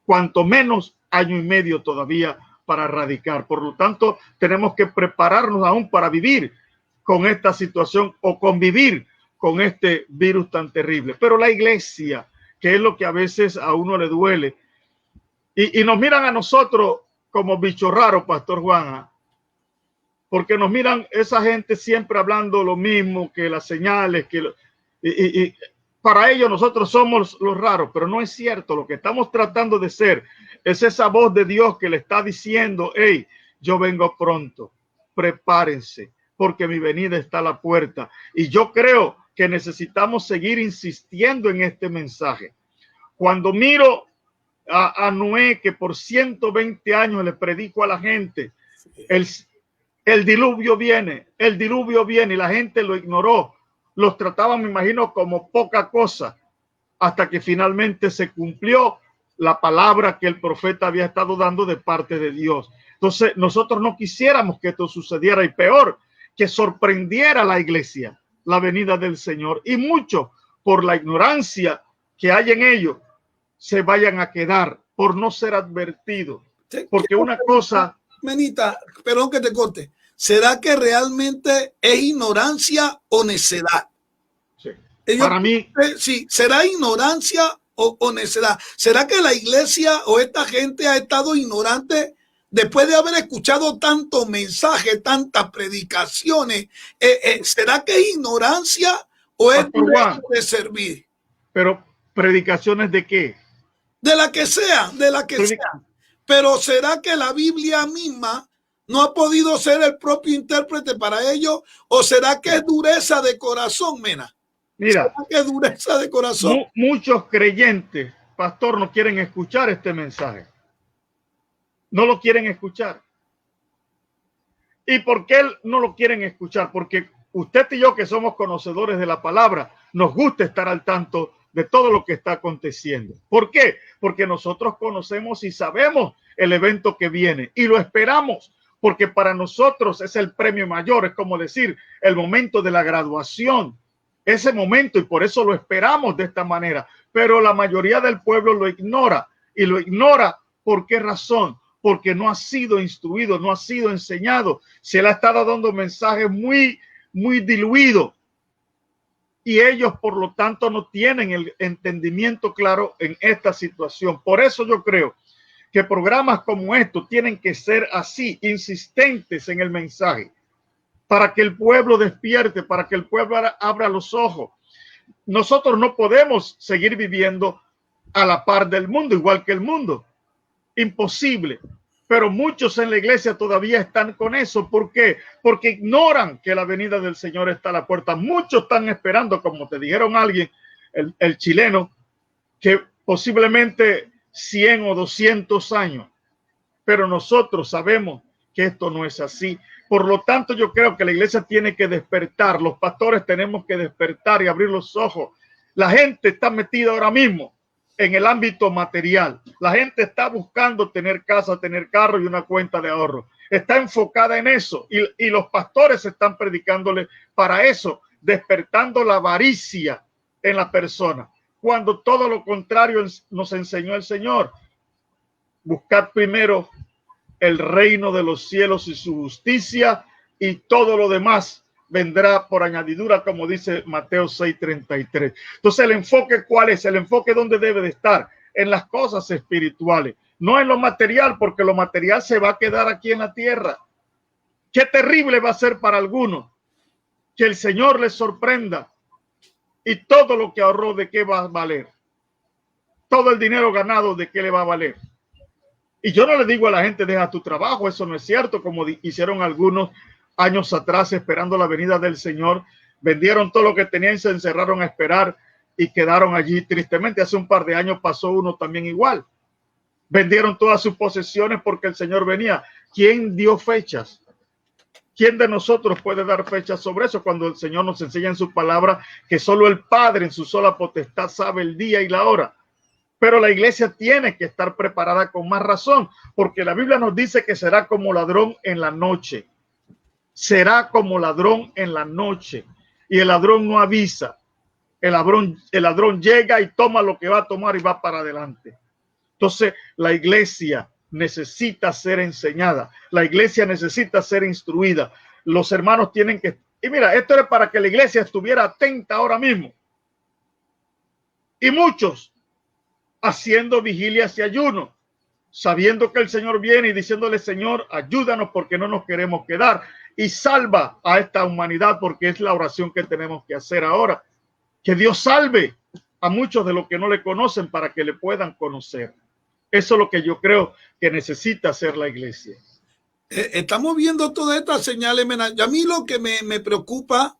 cuanto menos año y medio todavía para erradicar. Por lo tanto, tenemos que prepararnos aún para vivir con esta situación o convivir con este virus tan terrible. Pero la iglesia, que es lo que a veces a uno le duele, y nos miran a nosotros como bicho raro, Pastor Juan, porque nos miran esa gente siempre hablando lo mismo, que las señales, y para ellos nosotros somos los raros, pero no es cierto. Lo que estamos tratando de ser es esa voz de Dios que le está diciendo, hey, yo vengo pronto, prepárense, porque mi venida está a la puerta. Y yo creo que necesitamos seguir insistiendo en este mensaje. Cuando miro a Noé, que por 120 años le predico a la gente, el diluvio viene, y la gente lo ignoró. Los trataban, me imagino, como poca cosa, hasta que finalmente se cumplió la palabra que el profeta había estado dando de parte de Dios. Entonces, nosotros no quisiéramos que esto sucediera, y peor, que sorprendiera a la iglesia la venida del Señor, y mucho por la ignorancia que hay en ellos se vayan a quedar por no ser advertidos. Porque una cosa... Menita, perdón que te corte. ¿Será que realmente es ignorancia o necedad? Sí. Para mí... Sí, ¿será ignorancia o necedad? ¿Será que la iglesia o esta gente ha estado ignorante después de haber escuchado tantos mensajes, tantas predicaciones? ¿Será que es ignorancia o es de servir? Pero, ¿predicaciones de qué? De la que sea, sea. Pero ¿será que la Biblia misma no ha podido ser el propio intérprete para ellos? ¿O será que es dureza de corazón, Mena? Mira, ¿será que es dureza de corazón? Muchos creyentes, pastor, no quieren escuchar este mensaje. No lo quieren escuchar. ¿Y por qué no lo quieren escuchar? Porque usted y yo, que somos conocedores de la palabra, nos gusta estar al tanto de todo lo que está aconteciendo. ¿Por qué? Porque nosotros conocemos y sabemos el evento que viene y lo esperamos porque para nosotros es el premio mayor, es como decir, el momento de la graduación, ese momento, y por eso lo esperamos de esta manera, pero la mayoría del pueblo lo ignora, y lo ignora, ¿por qué razón? Porque no ha sido instruido, no ha sido enseñado, se le ha estado dando mensajes muy diluidos, y ellos por lo tanto no tienen el entendimiento claro en esta situación. Por eso yo creo que programas como estos tienen que ser así, insistentes en el mensaje, para que el pueblo despierte, para que el pueblo abra los ojos. Nosotros no podemos seguir viviendo a la par del mundo, igual que el mundo. Imposible. Pero muchos en la iglesia todavía están con eso. ¿Por qué? Porque ignoran que la venida del Señor está a la puerta. Muchos están esperando, como te dijeron alguien, el chileno, que posiblemente 100 o 200 años. Pero nosotros sabemos que esto no es así. Por lo tanto, yo creo que la iglesia tiene que despertar. Los pastores tenemos que despertar y abrir los ojos. La gente está metida ahora mismo en el ámbito material. La gente está buscando tener casa, tener carro y una cuenta de ahorro. Está enfocada en eso y los pastores están predicándole para eso, despertando la avaricia en la persona, cuando todo lo contrario nos enseñó el Señor. Buscad primero el reino de los cielos y su justicia, y todo lo demás vendrá por añadidura, como dice Mateo 6:33. Entonces, el enfoque, ¿cuál es? El enfoque, ¿dónde debe de estar? En las cosas espirituales, no en lo material, porque lo material se va a quedar aquí en la tierra. Qué terrible va a ser para algunos que el Señor les sorprenda y todo lo que ahorró, ¿de qué va a valer? Todo el dinero ganado, ¿de qué le va a valer? Y yo no le digo a la gente, deja tu trabajo, eso no es cierto, como hicieron algunos años atrás esperando la venida del Señor. Vendieron todo lo que tenían, se encerraron a esperar y quedaron allí. Tristemente, hace un par de años pasó uno también igual. Vendieron todas sus posesiones porque el Señor venía. ¿Quién dio fechas? ¿Quién de nosotros puede dar fechas sobre eso cuando el Señor nos enseña en su palabra que solo el Padre en su sola potestad sabe el día y la hora? Pero la iglesia tiene que estar preparada con más razón, porque la Biblia nos dice que será como ladrón en la noche. Será como ladrón en la noche, y el ladrón no avisa. El ladrón llega y toma lo que va a tomar y va para adelante. Entonces, la iglesia necesita ser enseñada. La iglesia necesita ser instruida. Los hermanos tienen que... Y mira, esto era para que la iglesia estuviera atenta ahora mismo. Y muchos haciendo vigilias y ayuno, sabiendo que el Señor viene y diciéndole, Señor, ayúdanos porque no nos queremos quedar, y salva a esta humanidad, porque es la oración que tenemos que hacer ahora. Que Dios salve a muchos de los que no le conocen para que le puedan conocer. Eso es lo que yo creo que necesita hacer la iglesia. Estamos viendo todas estas señales. Y a mí lo que me preocupa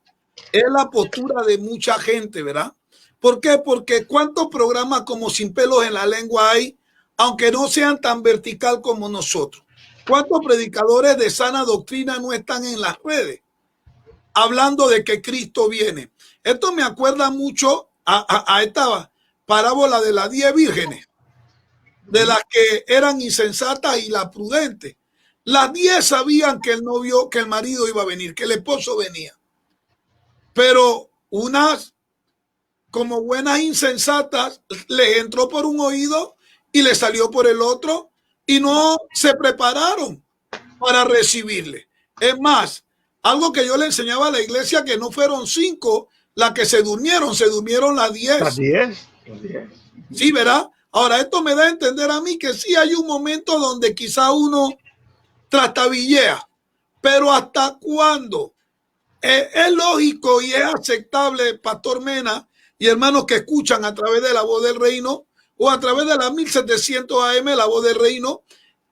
es la postura de mucha gente, ¿verdad? ¿Por qué? Porque cuántos programas como Sin Pelos en la Lengua hay, aunque no sean tan vertical como nosotros. ¿Cuántos predicadores de sana doctrina no están en las redes hablando de que Cristo viene? Esto me acuerda mucho a esta parábola de las 10 vírgenes, de las que eran insensatas y las prudentes. Las 10 sabían que el novio, que el marido iba a venir, que el esposo venía. Pero unas, como buenas insensatas, les entró por un oído y les salió por el otro, y no se prepararon para recibirle. Es más, algo que yo le enseñaba a la iglesia, que no fueron 5 las que se durmieron las 10. Las 10. Sí, ¿verdad? Ahora, esto me da a entender a mí que sí hay un momento donde quizá uno trastabillea, pero ¿hasta cuándo? Es lógico y es aceptable, Pastor Mena y hermanos que escuchan a través de La Voz del Reino o a través de la 1700 AM, La Voz del Reino,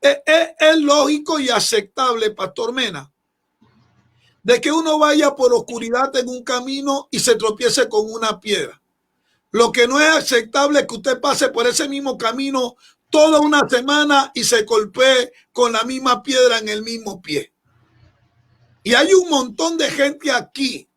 es lógico y aceptable, Pastor Mena, de que uno vaya por oscuridad en un camino y se tropiece con una piedra. Lo que no es aceptable es que usted pase por ese mismo camino toda una semana y se golpee con la misma piedra en el mismo pie. Y hay un montón de gente aquí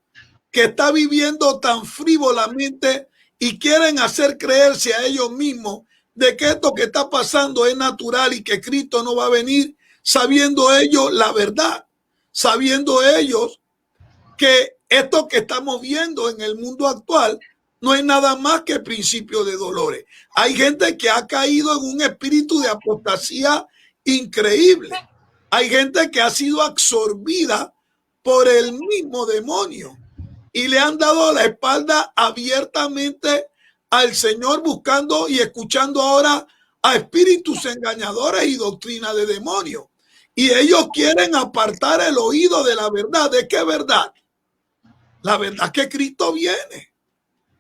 que está viviendo tan frívolamente y quieren hacer creerse a ellos mismos de que esto que está pasando es natural y que Cristo no va a venir sabiendo ellos la verdad, sabiendo ellos que esto que estamos viendo en el mundo actual no es nada más que principio de dolores. Hay gente que ha caído en un espíritu de apostasía increíble. Hay gente que ha sido absorbida por el mismo demonio y le han dado la espalda abiertamente al Señor, buscando y escuchando ahora a espíritus engañadores y doctrina de demonios. Y ellos quieren apartar el oído de la verdad. ¿De qué verdad? La verdad es que Cristo viene.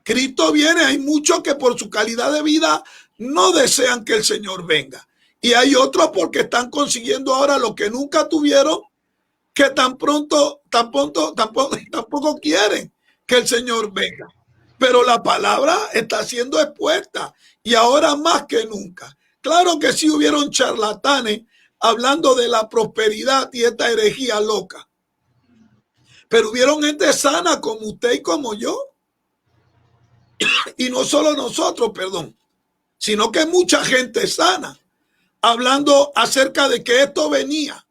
Cristo viene. Hay muchos que por su calidad de vida no desean que el Señor venga. Y hay otros porque están consiguiendo ahora lo que nunca tuvieron, que tampoco quieren que el Señor venga. Pero la palabra está siendo expuesta y ahora más que nunca. Claro que sí hubieron charlatanes hablando de la prosperidad y esta herejía loca. Pero hubieron gente sana como usted y como yo. Y no solo nosotros, perdón, sino que mucha gente sana, hablando acerca de que esto venía,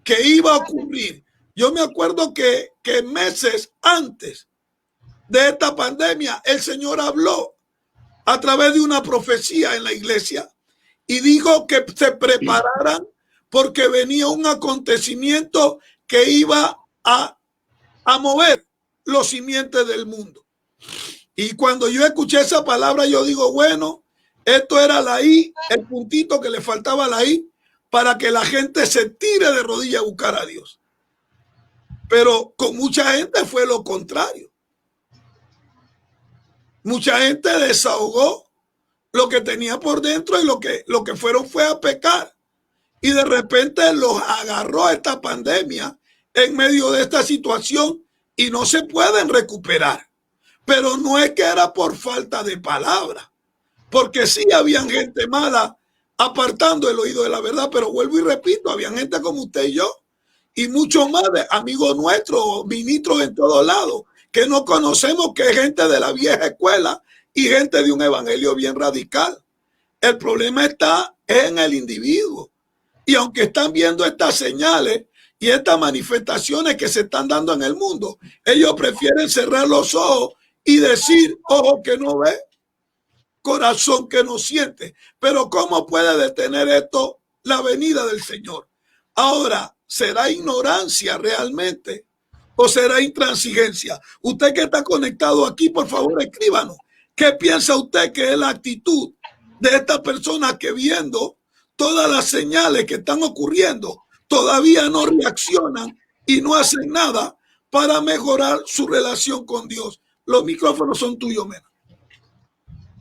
que iba a ocurrir. Yo me acuerdo que meses antes de esta pandemia, el Señor habló a través de una profecía en la iglesia y dijo que se prepararan porque venía un acontecimiento que iba a mover los simientes del mundo. Y cuando yo escuché esa palabra, yo digo, bueno, esto era la I, el puntito que le faltaba la I, para que la gente se tire de rodillas a buscar a Dios. Pero con mucha gente fue lo contrario. Mucha gente desahogó lo que tenía por dentro y lo que fueron fue a pecar. Y de repente los agarró esta pandemia en medio de esta situación y no se pueden recuperar. Pero no es que era por falta de palabra, porque sí habían gente mala apartando el oído de la verdad, pero vuelvo y repito, habían gente como usted y yo, y muchos más de amigos nuestros, ministros en todos lados, que no conocemos, que es gente de la vieja escuela y gente de un evangelio bien radical. El problema está en el individuo. Y aunque están viendo estas señales y estas manifestaciones que se están dando en el mundo, ellos prefieren cerrar los ojos y decir, ojo que no ve, corazón que no siente. Pero ¿cómo puede detener esto la venida del Señor? Ahora, ¿será ignorancia realmente o será intransigencia? Usted que está conectado aquí, por favor, escríbanos. ¿Qué piensa usted que es la actitud de estas personas que, viendo todas las señales que están ocurriendo, todavía no reaccionan y no hacen nada para mejorar su relación con Dios? Los micrófonos son tuyos, Mena.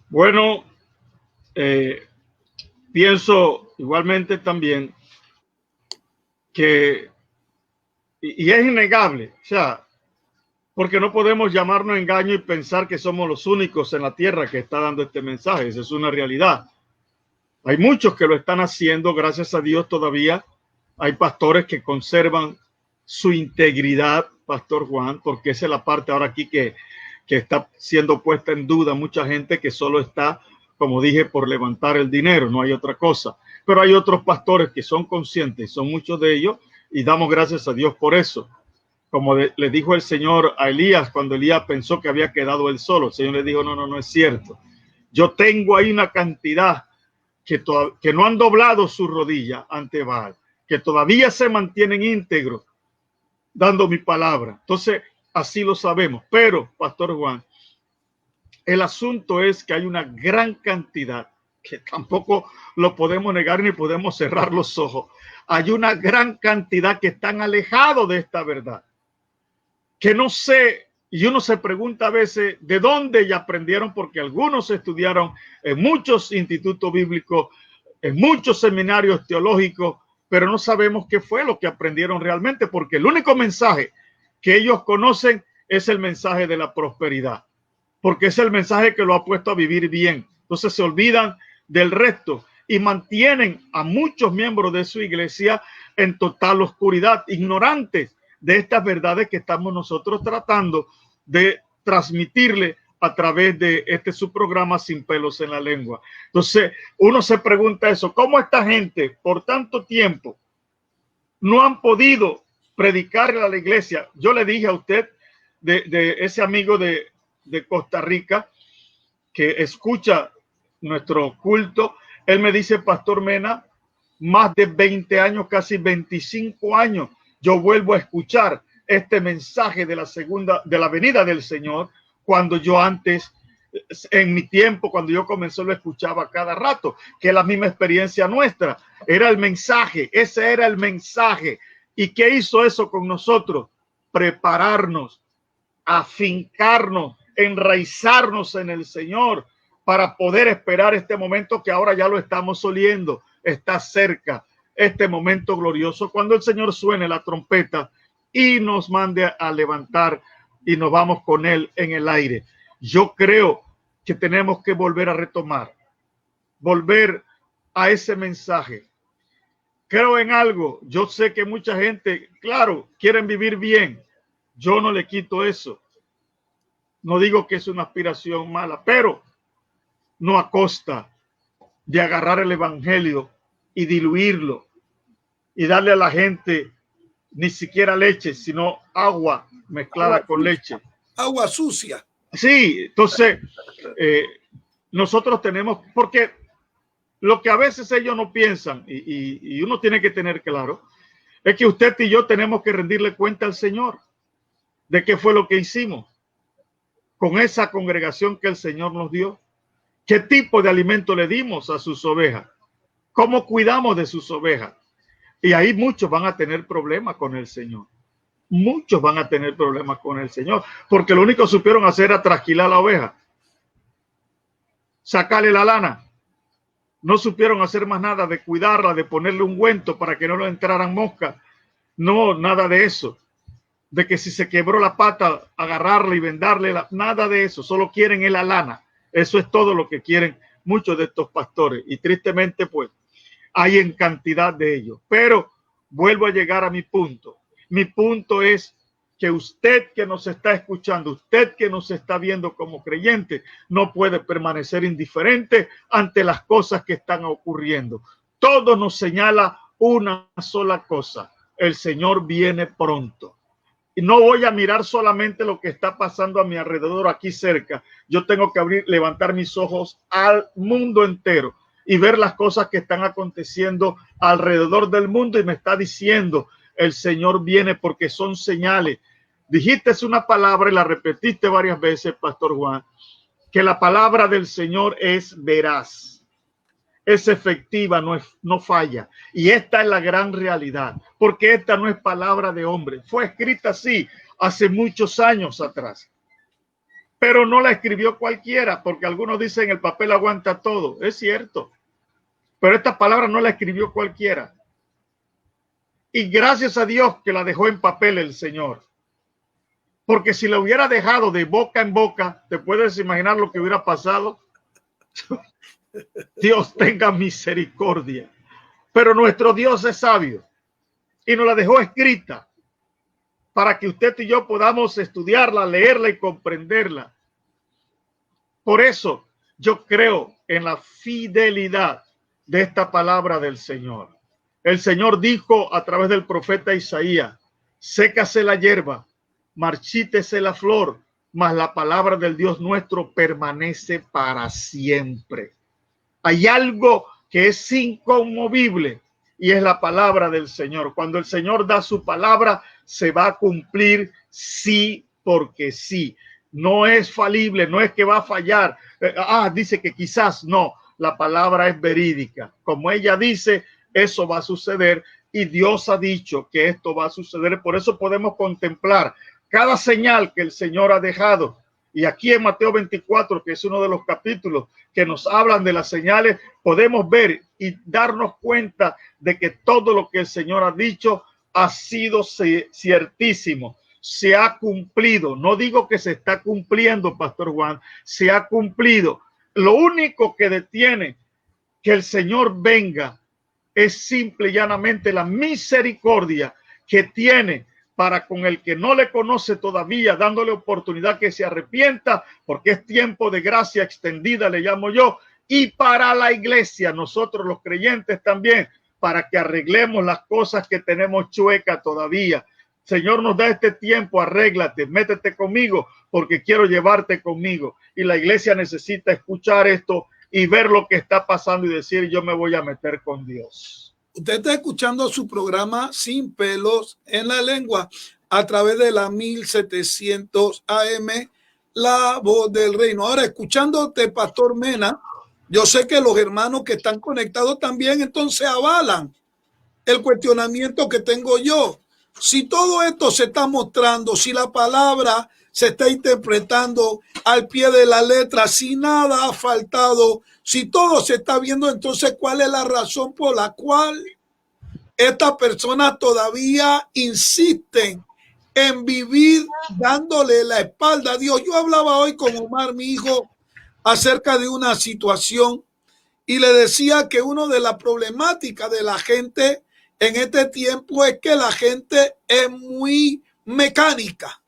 Bueno, pienso igualmente también que, y es innegable, o sea, porque no podemos llamarnos engaño y pensar que somos los únicos en la tierra que está dando este mensaje. Esa es una realidad. Hay muchos que lo están haciendo, gracias a Dios todavía. Hay pastores que conservan su integridad, Pastor Juan, porque esa es la parte ahora aquí que está siendo puesta en duda. Mucha gente que solo está, como dije, por levantar el dinero, no hay otra cosa. Pero hay otros pastores que son conscientes, son muchos de ellos, y damos gracias a Dios por eso. Como le dijo el Señor a Elías cuando Elías pensó que había quedado él solo, el Señor le dijo, no es cierto. Yo tengo ahí una cantidad que no han doblado su rodilla ante Baal, que todavía se mantienen íntegros, dando mi palabra. Entonces, así lo sabemos. Pero, Pastor Juan, el asunto es que hay una gran cantidad, que tampoco lo podemos negar ni podemos cerrar los ojos. Hay una gran cantidad que están alejados de esta verdad, que no sé, y uno se pregunta a veces de dónde ya aprendieron, porque algunos estudiaron en muchos institutos bíblicos, en muchos seminarios teológicos, pero no sabemos qué fue lo que aprendieron realmente, porque el único mensaje que ellos conocen es el mensaje de la prosperidad, porque es el mensaje que lo ha puesto a vivir bien. Entonces se olvidan del resto y mantienen a muchos miembros de su iglesia en total oscuridad, ignorantes de estas verdades que estamos nosotros tratando de transmitirle a través de su programa Sin Pelos en la Lengua. Entonces uno se pregunta eso, ¿cómo esta gente por tanto tiempo no han podido predicarle a la iglesia. Yo le dije a usted de ese amigo de Costa Rica que escucha nuestro culto. Él me dice, Pastor Mena, más de 20 años, casi 25 años, yo vuelvo a escuchar este mensaje de la venida del Señor, cuando yo antes, en mi tiempo, cuando yo comencé, lo escuchaba cada rato, que es la misma experiencia nuestra. Era el mensaje, ese era el mensaje. ¿Y qué hizo eso con nosotros? Prepararnos, afincarnos, enraizarnos en el Señor para poder esperar este momento que ahora ya lo estamos oliendo. Está cerca este momento glorioso cuando el Señor suene la trompeta y nos mande a levantar y nos vamos con Él en el aire. Yo creo que tenemos que volver a retomar, volver a ese mensaje. Creo en algo. Yo sé que mucha gente, claro, quieren vivir bien. Yo no le quito eso. No digo que es una aspiración mala, pero no a costa de agarrar el evangelio y diluirlo y darle a la gente ni siquiera leche, sino agua mezclada con leche. Agua sucia. Sí, entonces nosotros tenemos, porque lo que a veces ellos no piensan, y uno tiene que tener claro, es que usted y yo tenemos que rendirle cuenta al Señor de qué fue lo que hicimos con esa congregación que el Señor nos dio. ¿Qué tipo de alimento le dimos a sus ovejas? ¿Cómo cuidamos de sus ovejas? Y ahí muchos van a tener problemas con el Señor. Muchos van a tener problemas con el Señor, porque lo único que supieron hacer era trasquilar la oveja, sacarle la lana. No supieron hacer más nada de cuidarla, de ponerle ungüento para que no le entraran moscas. No, nada de eso. De que si se quebró la pata, agarrarla y vendarle, nada de eso. Solo quieren la lana. Eso es todo lo que quieren muchos de estos pastores. Y tristemente, pues, hay en cantidad de ellos. Pero vuelvo a llegar a mi punto. Mi punto es que usted que nos está escuchando, usted que nos está viendo como creyente, no puede permanecer indiferente ante las cosas que están ocurriendo. Todo nos señala una sola cosa: el Señor viene pronto. Y no voy a mirar solamente lo que está pasando a mi alrededor aquí cerca. Yo tengo que levantar mis ojos al mundo entero y ver las cosas que están aconteciendo alrededor del mundo. Y me está diciendo, el Señor viene, porque son señales. Dijiste una palabra y la repetiste varias veces, Pastor Juan, que la palabra del Señor es veraz, es efectiva, no falla. Y esta es la gran realidad, porque esta no es palabra de hombre. Fue escrita así hace muchos años atrás, pero no la escribió cualquiera, porque algunos dicen el papel aguanta todo. Es cierto, pero esta palabra no la escribió cualquiera. Y gracias a Dios que la dejó en papel el Señor, porque si la hubiera dejado de boca en boca, ¿te puedes imaginar lo que hubiera pasado? Dios tenga misericordia. Pero nuestro Dios es sabio y nos la dejó escrita para que usted y yo podamos estudiarla, leerla y comprenderla. Por eso yo creo en la fidelidad de esta palabra del Señor. El Señor dijo a través del profeta Isaías: sécase la hierba, marchítese la flor, mas la palabra del Dios nuestro permanece para siempre. Hay algo que es inconmovible y es la palabra del Señor. Cuando el Señor da su palabra, se va a cumplir sí, porque sí. No es falible, no es que va a fallar. Dice que quizás no. La palabra es verídica. Como ella dice, eso va a suceder, y Dios ha dicho que esto va a suceder. Por eso podemos contemplar cada señal que el Señor ha dejado. Y aquí en Mateo 24, que es uno de los capítulos que nos hablan de las señales, podemos ver y darnos cuenta de que todo lo que el Señor ha dicho ha sido ciertísimo, se ha cumplido. No digo que se está cumpliendo, Pastor Juan, se ha cumplido. Lo único que detiene que el Señor venga es simple y llanamente la misericordia que tiene para con el que no le conoce todavía, dándole oportunidad que se arrepienta, porque es tiempo de gracia extendida, le llamo yo, y para la iglesia, nosotros los creyentes también, para que arreglemos las cosas que tenemos chuecas todavía. Señor, nos da este tiempo, arréglate, métete conmigo porque quiero llevarte conmigo. Y la iglesia necesita escuchar esto y ver lo que está pasando y decir, yo me voy a meter con Dios. Usted está escuchando su programa Sin Pelos en la Lengua a través de la 1700 AM, La Voz del Reino. Ahora, escuchándote, Pastor Mena, yo sé que los hermanos que están conectados también entonces avalan el cuestionamiento que tengo yo. Si todo esto se está mostrando, si la palabra se está interpretando al pie de la letra, si nada ha faltado, si todo se está viendo, entonces ¿cuál es la razón por la cual estas personas todavía insisten en vivir dándole la espalda a Dios? Yo hablaba hoy con Omar, mi hijo, acerca de una situación y le decía que una de las problemáticas de la gente en este tiempo es que la gente es muy mecánica.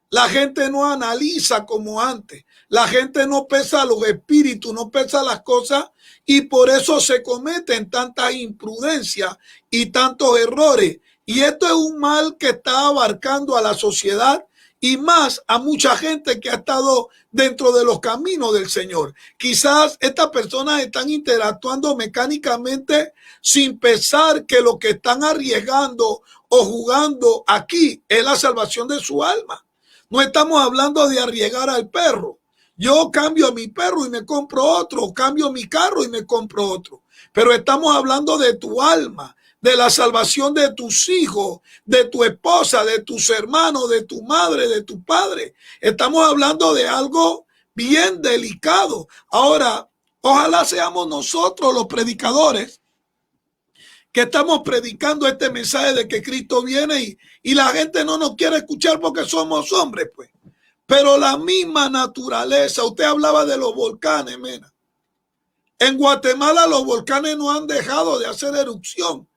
La gente no analiza como antes. La gente no pesa los espíritus, no pesa las cosas y por eso se cometen tantas imprudencias y tantos errores. Y esto es un mal que está abarcando a la sociedad y más a mucha gente que ha estado dentro de los caminos del Señor. Quizás estas personas están interactuando mecánicamente sin pensar que lo que están arriesgando o jugando aquí es la salvación de su alma. No estamos hablando de arriesgar al perro. Yo cambio a mi perro y me compro otro, cambio mi carro y me compro otro. Pero estamos hablando de tu alma, de la salvación de tus hijos, de tu esposa, de tus hermanos, de tu madre, de tu padre. Estamos hablando de algo bien delicado. Ahora, ojalá seamos nosotros los predicadores que estamos predicando este mensaje de que Cristo viene y la gente no nos quiere escuchar porque somos hombres, pues. Pero la misma naturaleza, usted hablaba de los volcanes, Mena. En Guatemala los volcanes no han dejado de hacer erupción.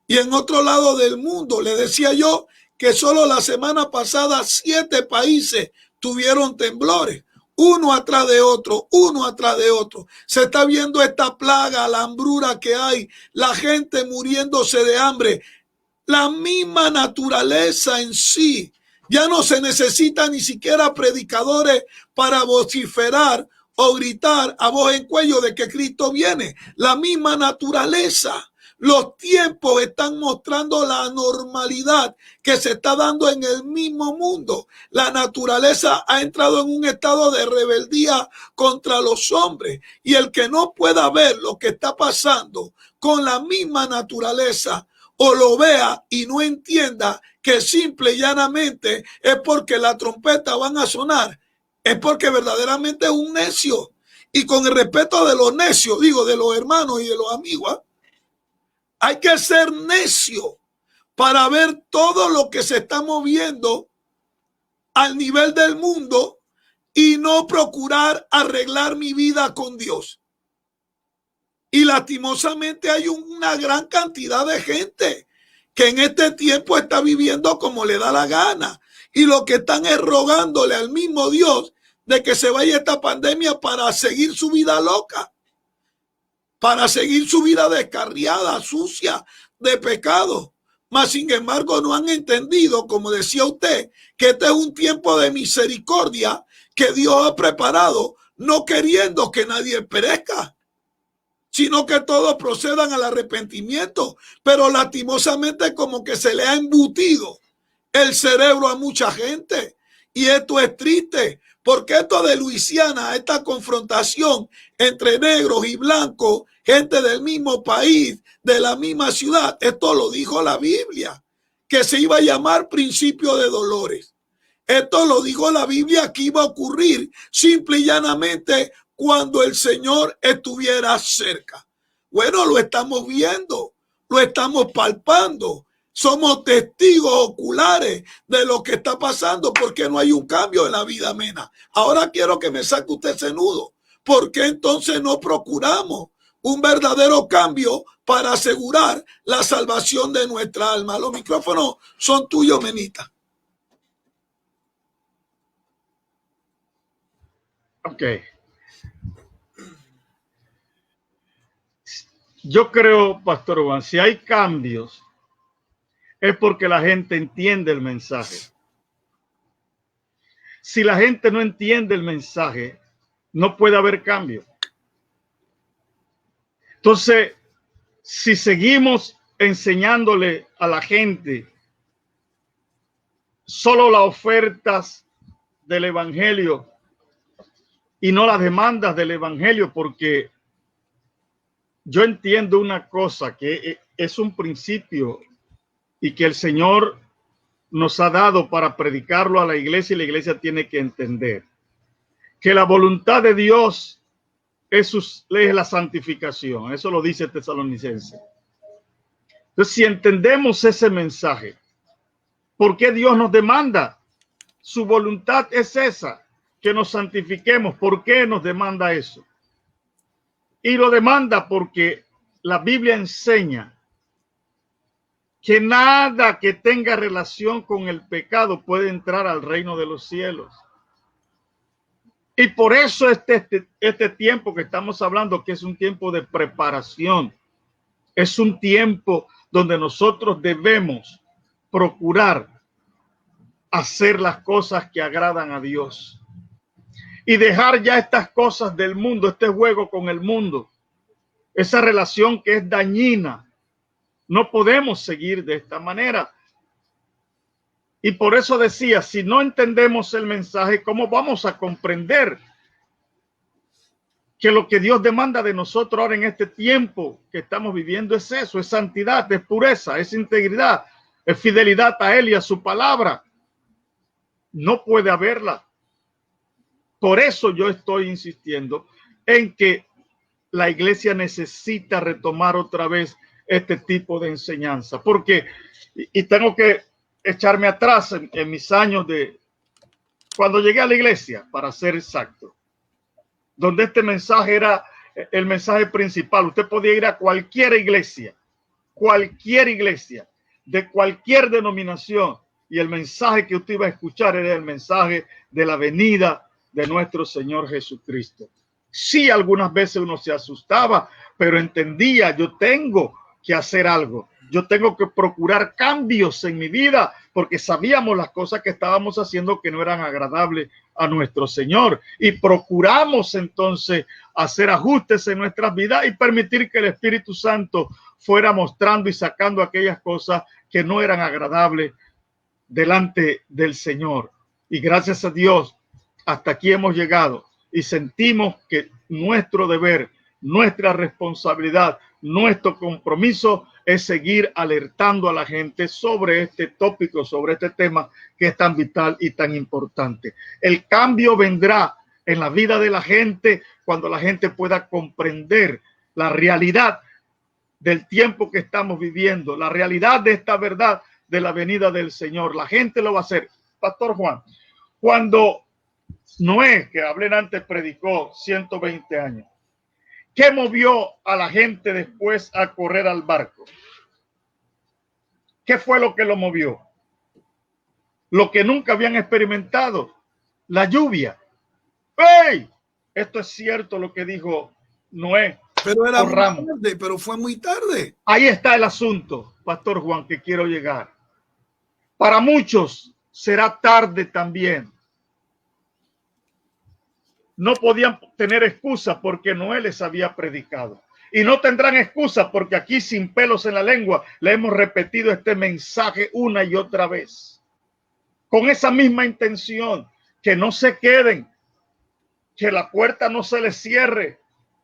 Y en otro lado del mundo, le decía yo que solo la semana pasada 7 países tuvieron temblores. Uno atrás de otro, uno atrás de otro. Se está viendo esta plaga, la hambruna que hay, la gente muriéndose de hambre. La misma naturaleza en sí. Ya no se necesita ni siquiera predicadores para vociferar o gritar a voz en cuello de que Cristo viene. La misma naturaleza. Los tiempos están mostrando la normalidad que se está dando en el mismo mundo. La naturaleza ha entrado en un estado de rebeldía contra los hombres y el que no pueda ver lo que está pasando con la misma naturaleza o lo vea y no entienda que simple y llanamente es porque la trompeta van a sonar, es porque verdaderamente es un necio. Y con el respeto de los necios, digo, de los hermanos y de los amigos, hay que ser necio para ver todo lo que se está moviendo al nivel del mundo y no procurar arreglar mi vida con Dios. Y lastimosamente hay una gran cantidad de gente que en este tiempo está viviendo como le da la gana. Y lo que están es rogándole al mismo Dios de que se vaya esta pandemia para seguir su vida loca, para seguir su vida descarriada, sucia, de pecado. Mas, sin embargo, no han entendido, como decía usted, que este es un tiempo de misericordia que Dios ha preparado, no queriendo que nadie perezca, sino que todos procedan al arrepentimiento. Pero lastimosamente como que se le ha embutido el cerebro a mucha gente. Y esto es triste, porque esto de Luisiana, esta confrontación entre negros y blancos, gente del mismo país, de la misma ciudad, esto lo dijo la Biblia, que se iba a llamar principio de dolores. Esto lo dijo la Biblia que iba a ocurrir simple y llanamente cuando el Señor estuviera cerca. Bueno, lo estamos viendo, lo estamos palpando. Somos testigos oculares de lo que está pasando porque no hay un cambio en la vida, Mena. Ahora quiero que me saque usted ese nudo. ¿Por qué entonces no procuramos un verdadero cambio para asegurar la salvación de nuestra alma? Los micrófonos son tuyos, Menita. Ok. Yo creo, Pastor Juan, si hay cambios, es porque la gente entiende el mensaje. Si la gente no entiende el mensaje, no puede haber cambio. Entonces, si seguimos enseñándole a la gente solo las ofertas del evangelio y no las demandas del evangelio, porque yo entiendo una cosa, que es un principio y que el Señor nos ha dado para predicarlo a la iglesia, y la iglesia tiene que entender que la voluntad de Dios es la santificación. Eso lo dice Tesalonicense. Entonces, si entendemos ese mensaje, ¿por qué Dios nos demanda? Su voluntad es esa, que nos santifiquemos. ¿Por qué nos demanda eso? Y lo demanda porque la Biblia enseña que nada que tenga relación con el pecado puede entrar al reino de los cielos. Y por eso este tiempo que estamos hablando, que es un tiempo de preparación, es un tiempo donde nosotros debemos procurar hacer las cosas que agradan a Dios y dejar ya estas cosas del mundo, este juego con el mundo, esa relación que es dañina. No podemos seguir de esta manera. Y por eso decía, si no entendemos el mensaje, ¿cómo vamos a comprender que lo que Dios demanda de nosotros ahora en este tiempo que estamos viviendo es eso? Es santidad, es pureza, es integridad, es fidelidad a Él y a su palabra. No puede haberla. Por eso yo estoy insistiendo en que la iglesia necesita retomar otra vez este tipo de enseñanza, porque, y tengo que echarme atrás en mis años de cuando llegué a la iglesia, para ser exacto, donde este mensaje era el mensaje principal. Usted podía ir a cualquier iglesia de cualquier denominación, y el mensaje que usted iba a escuchar era el mensaje de la venida de nuestro Señor Jesucristo. Sí, algunas veces uno se asustaba, pero entendía, yo tengo que hacer algo. Yo tengo que procurar cambios en mi vida, porque sabíamos las cosas que estábamos haciendo que no eran agradables a nuestro Señor. Y procuramos entonces hacer ajustes en nuestras vidas y permitir que el Espíritu Santo fuera mostrando y sacando aquellas cosas que no eran agradables delante del Señor. Y gracias a Dios, hasta aquí hemos llegado y sentimos que nuestro deber, nuestra responsabilidad, nuestro compromiso es seguir alertando a la gente sobre este tópico, sobre este tema que es tan vital y tan importante. El cambio vendrá en la vida de la gente cuando la gente pueda comprender la realidad del tiempo que estamos viviendo, la realidad de esta verdad de la venida del Señor. La gente lo va a hacer. Pastor Juan, cuando Noé, que hablé antes, predicó 120 años, ¿qué movió a la gente después a correr al barco? ¿Qué fue lo que lo movió? Lo que nunca habían experimentado, la lluvia. ¡Ey! Esto es cierto lo que dijo Noé. Pero era muy tarde, pero fue muy tarde. Ahí está el asunto, Pastor Juan, que quiero llegar. Para muchos será tarde también. No podían tener excusa porque Noé les había predicado. Y no tendrán excusa porque aquí, sin pelos en la lengua, le hemos repetido este mensaje una y otra vez. Con esa misma intención, que no se queden, que la puerta no se les cierre,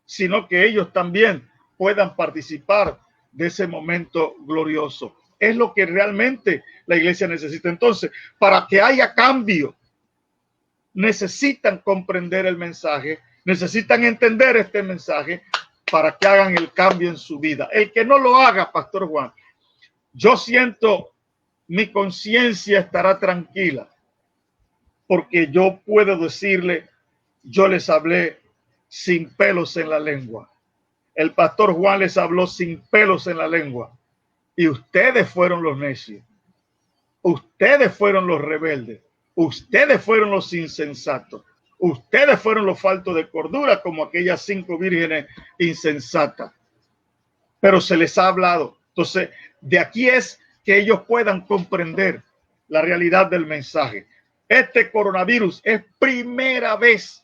sino que ellos también puedan participar de ese momento glorioso. Es lo que realmente la iglesia necesita. Entonces, para que haya cambio, necesitan comprender el mensaje, necesitan entender este mensaje para que hagan el cambio en su vida. El que no lo haga, Pastor Juan, yo siento, mi conciencia estará tranquila, porque yo puedo decirle, yo les hablé sin pelos en la lengua. El Pastor Juan les habló sin pelos en la lengua. Y ustedes fueron los necios. Ustedes fueron los rebeldes. Ustedes fueron los insensatos. Ustedes fueron los faltos de cordura, como aquellas 5 vírgenes insensatas. pero se les ha hablado. Entonces, de aquí es que ellos puedan comprender la realidad del mensaje. Este coronavirus es primera vez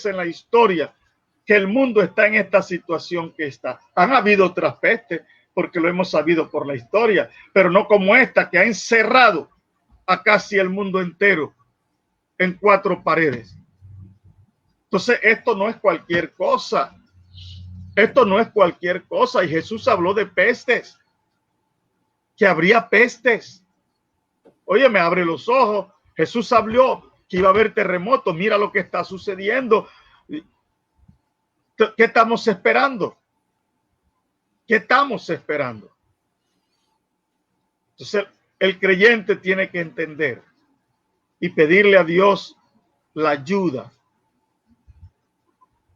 en la historia que el mundo está en esta situación que está. Han habido otras pestes, porque lo hemos sabido por la historia, pero no como esta, que ha encerrado a casi el mundo entero en 4 paredes. Entonces, esto no es cualquier cosa. Esto no es cualquier cosa. Y Jesús habló de pestes, que habría pestes. Oye, me abre los ojos. Jesús habló que iba a haber terremotos. Mira lo que está sucediendo. ¿Qué estamos esperando? ¿Qué estamos esperando? Entonces, el creyente tiene que entender y pedirle a Dios la ayuda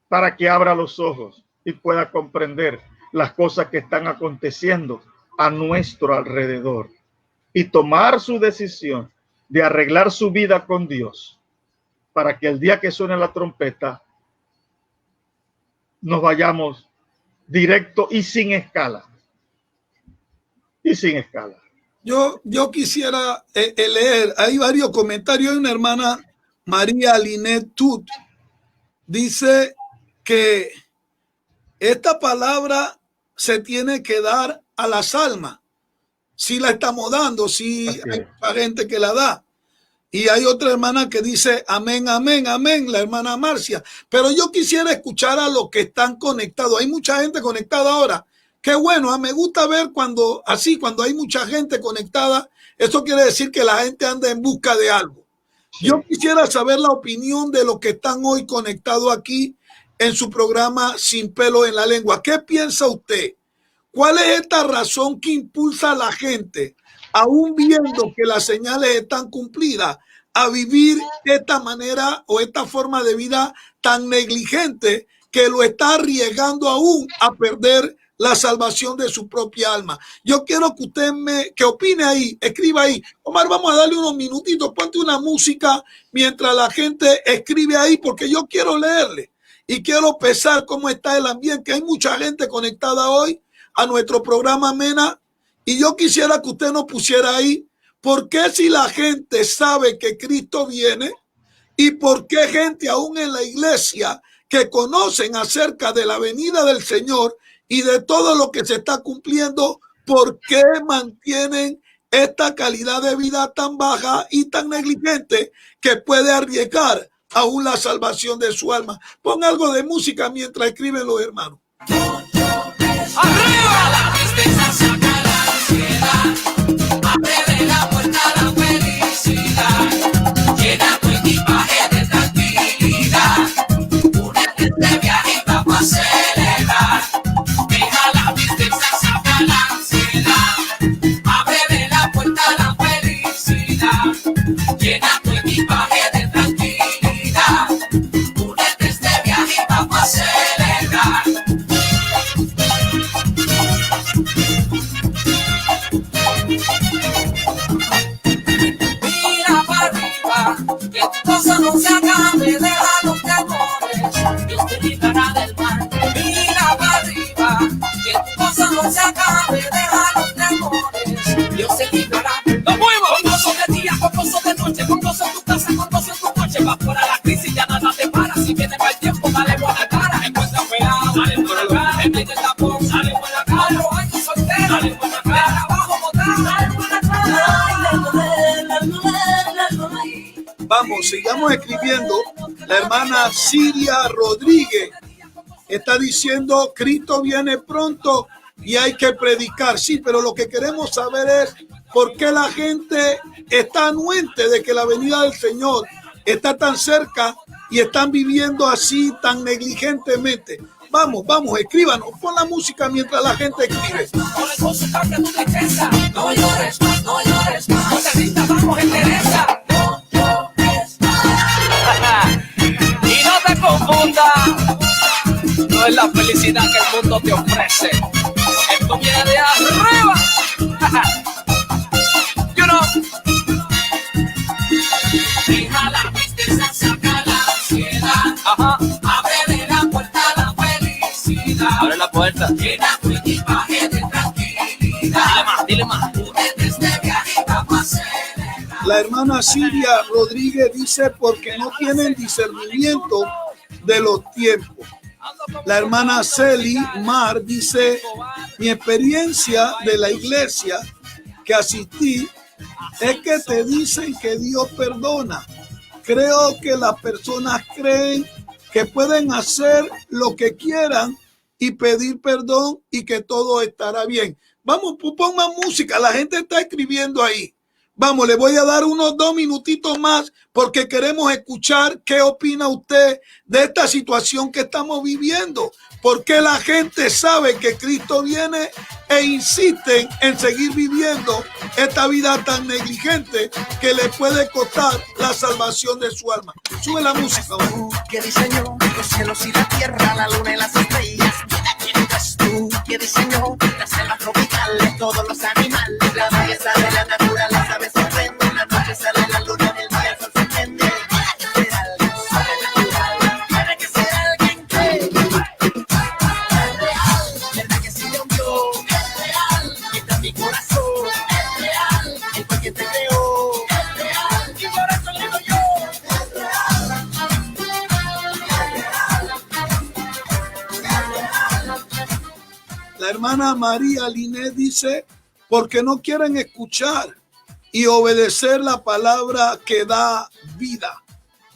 para que abra los ojos y pueda comprender las cosas que están aconteciendo a nuestro alrededor y tomar su decisión de arreglar su vida con Dios para que el día que suene la trompeta nos vayamos directo y sin escala. Y sin escala. Yo quisiera leer, hay varios comentarios. Hay una hermana, María Linet Tut, dice que esta palabra se tiene que dar a las almas. Si la estamos dando, si hay gente que la da. Y hay otra hermana que dice amén, amén, amén, la hermana Marcia. Pero yo quisiera escuchar a los que están conectados. Hay mucha gente conectada ahora. Qué bueno, me gusta ver cuando hay mucha gente conectada. Eso quiere decir que la gente anda en busca de algo. Sí. Yo quisiera saber la opinión de los que están hoy conectados aquí en su programa Sin Pelo en la Lengua. ¿Qué piensa usted? ¿Cuál es esta razón que impulsa a la gente, aún viendo que las señales están cumplidas, a vivir de esta manera o esta forma de vida tan negligente que lo está arriesgando aún a perder la salvación de su propia alma? Yo quiero que usted que opine ahí, escriba ahí. Omar, vamos a darle unos minutitos, ponte una música mientras la gente escribe ahí, porque yo quiero leerle y quiero pensar cómo está el ambiente. Hay mucha gente conectada hoy a nuestro programa Mena, y yo quisiera que usted nos pusiera ahí por qué, si la gente sabe que Cristo viene, y por qué gente aún en la iglesia que conocen acerca de la venida del Señor y de todo lo que se está cumpliendo, por qué mantienen esta calidad de vida tan baja y tan negligente que puede arriesgar aún la salvación de su alma. Pon algo de música mientras escriben los hermanos. ¡Arriba! La tristeza saca la ansiedad, abre la puerta a la felicidad, llena tu equipaje de tranquilidad, únete a este viaje y vamos a celebrar. Deja la tristeza, saca la ansiedad, abre la puerta a la felicidad, llena tu equipaje de tranquilidad, únete a este viaje y vamos a celebrar. No se acabe, deja los temores, Dios te librará del mal. Mira para arriba, que tu cosa no se acabe, deja los temores, Dios te librará. ¡Nos muevos! Con gozo de día, con gozo de noche, con gozo en tu casa, con gozo en tu coche. Va fuera la crisis, ya nada te para. Si viene mal tiempo, dale buena cara. Encuentra pelado, dale buena cara. En medio del tapón, dale buena cara. 4 años soltero, dale buena cara. Abajo botar, dale buena cara. Vamos, sigamos escribiendo. La hermana Siria Rodríguez está diciendo: Cristo viene pronto y hay que predicar. Sí, pero lo que queremos saber es por qué la gente está anuente de que la venida del Señor está tan cerca y están viviendo así tan negligentemente. Vamos, escríbanos, pon la música mientras la gente escribe. No llores más, no llores más. No te rindas, vamos, endereza. Y no te confundas, no es la felicidad que el mundo te ofrece. Esto viene de arriba. You know. Deja la tristeza, saca la ansiedad. Ajá. Abre la puerta a la felicidad. Abre la puerta. fuerza. Llena tu equipaje de tranquilidad. Dile más. Únete a este viaje y vamos a acelerar. La hermana Silvia Rodríguez dice porque no tienen discernimiento de los tiempos. La hermana Celi Mar dice, mi experiencia de la iglesia que asistí es que te dicen que Dios perdona. Creo que las personas creen que pueden hacer lo que quieran y pedir perdón y que todo estará bien. Vamos, pon más música, la gente está escribiendo ahí. Vamos, le voy a dar unos 2 minutitos más porque queremos escuchar qué opina usted de esta situación que estamos viviendo. Porque la gente sabe que Cristo viene e insisten en seguir viviendo esta vida tan negligente que le puede costar la salvación de su alma. Sube la música. Que diseñó los cielos y la tierra, la luna y las estrellas. ¿Quién eres tú? Que diseñó las selvas tropicales, todos los animales, la belleza de la naturaleza me sorprende. En la noche sale la luna, en el día el sol se prende. Tiene que ser alguien sobrenatural, tiene que ser alguien que verdad que sí lo vio, es real, y está en mi corazón, es real, el cual que te creó, es real, y por eso le digo yo, es real. La hermana María Linet dice, porque no quieren escuchar y obedecer la palabra que da vida.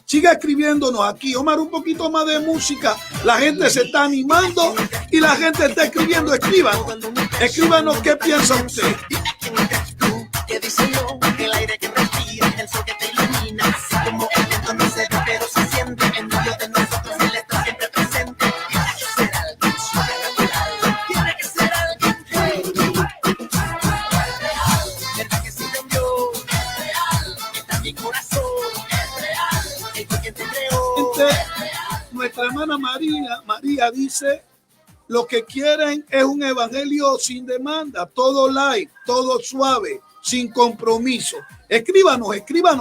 Siga escribiéndonos aquí. Omar, un poquito más de música. La gente se está animando y la gente está escribiendo. Escríbanos qué piensa usted. ¿Quién eres tú? Que diseñó el aire que respiras, el sol que te ilumina, así como el viento no se ve pero se siente en medio de nosotros, él está siempre presente. Tiene que ser alguien sobrenatural, tiene que ser alguien verdad que sí cambió, es real, está en mi corazón, es real, el que te creó. Nuestra hermana María dice, lo que quieren es un evangelio sin demanda, todo light, todo suave, sin compromiso. Escríbanos,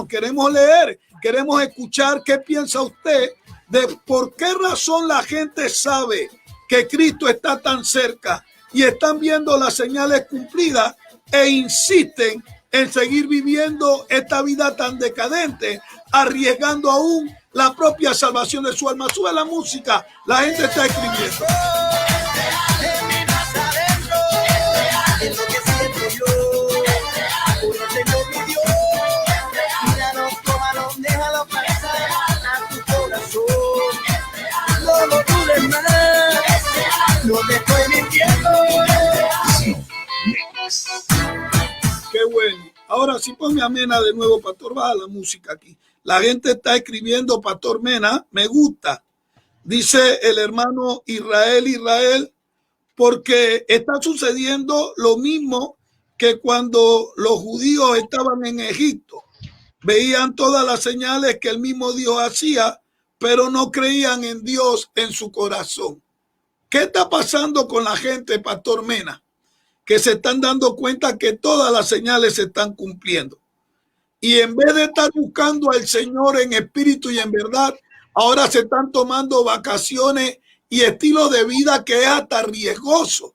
queremos leer, queremos escuchar qué piensa usted de por qué razón la gente sabe que Cristo está tan cerca y están viendo las señales cumplidas e insisten en seguir viviendo esta vida tan decadente, arriesgando aún la propia salvación de su alma. Sube la música, la gente está escribiendo. Es lo que siento yo, uno tengo mi Dios, míranos, tómalo, déjalo pasar a tu corazón, no lo dudes más, no te estoy mintiendo. Qué bueno. Ahora sí ponme a Mena de nuevo, Pastor, baja la música aquí. La gente está escribiendo, Pastor Mena, me gusta. Dice el hermano Israel, porque está sucediendo lo mismo que cuando los judíos estaban en Egipto. Veían todas las señales que el mismo Dios hacía, pero no creían en Dios en su corazón. ¿Qué está pasando con la gente, Pastor Mena? Que se están dando cuenta que todas las señales se están cumpliendo. Y en vez de estar buscando al Señor en espíritu y en verdad, ahora se están tomando vacaciones y estilo de vida que es hasta riesgoso,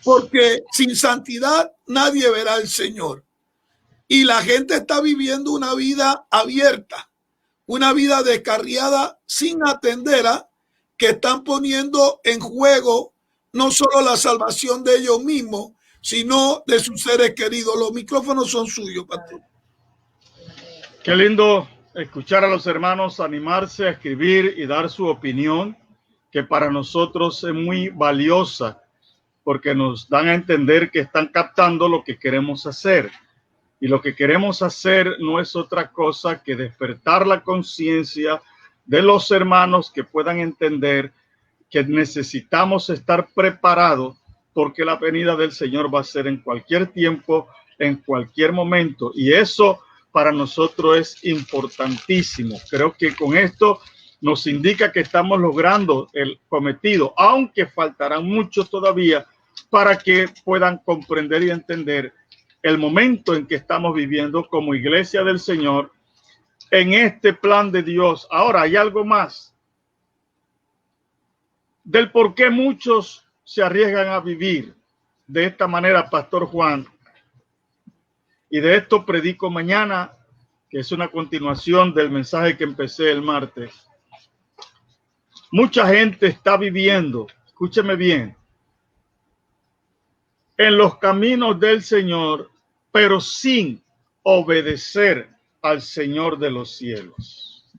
porque sin santidad nadie verá al Señor. Y la gente está viviendo una vida abierta, una vida descarriada sin atender a que están poniendo en juego no solo la salvación de ellos mismos, sino de sus seres queridos. Los micrófonos son suyos, Pastor. Qué lindo escuchar a los hermanos animarse a escribir y dar su opinión, que para nosotros es muy valiosa, porque nos dan a entender que están captando lo que queremos hacer. Y lo que queremos hacer no es otra cosa que despertar la conciencia de los hermanos que puedan entender que necesitamos estar preparados porque la venida del Señor va a ser en cualquier tiempo, en cualquier momento. Y eso para nosotros es importantísimo. Creo que con esto nos indica que estamos logrando el cometido, aunque faltarán muchos todavía para que puedan comprender y entender el momento en que estamos viviendo como iglesia del Señor en este plan de Dios. Ahora hay algo más del por qué muchos se arriesgan a vivir de esta manera, Pastor Juan, y de esto predico mañana, que es una continuación del mensaje que empecé el martes. Mucha gente está viviendo, escúcheme bien, en los caminos del Señor, pero sin obedecer al Señor de los cielos.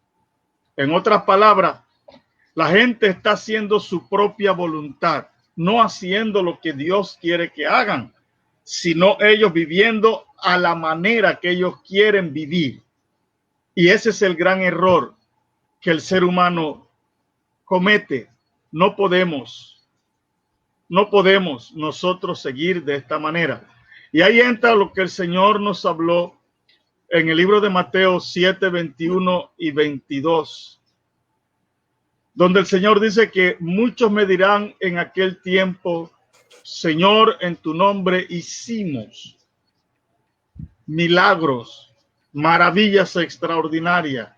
En otras palabras, la gente está haciendo su propia voluntad, no haciendo lo que Dios quiere que hagan, sino ellos viviendo a la manera que ellos quieren vivir. Y ese es el gran error que el ser humano comete. No podemos nosotros seguir de esta manera. Y ahí entra lo que el Señor nos habló en el libro de Mateo 7, 21 y 22, donde el Señor dice que muchos me dirán en aquel tiempo: Señor, en tu nombre hicimos milagros, maravillas extraordinarias.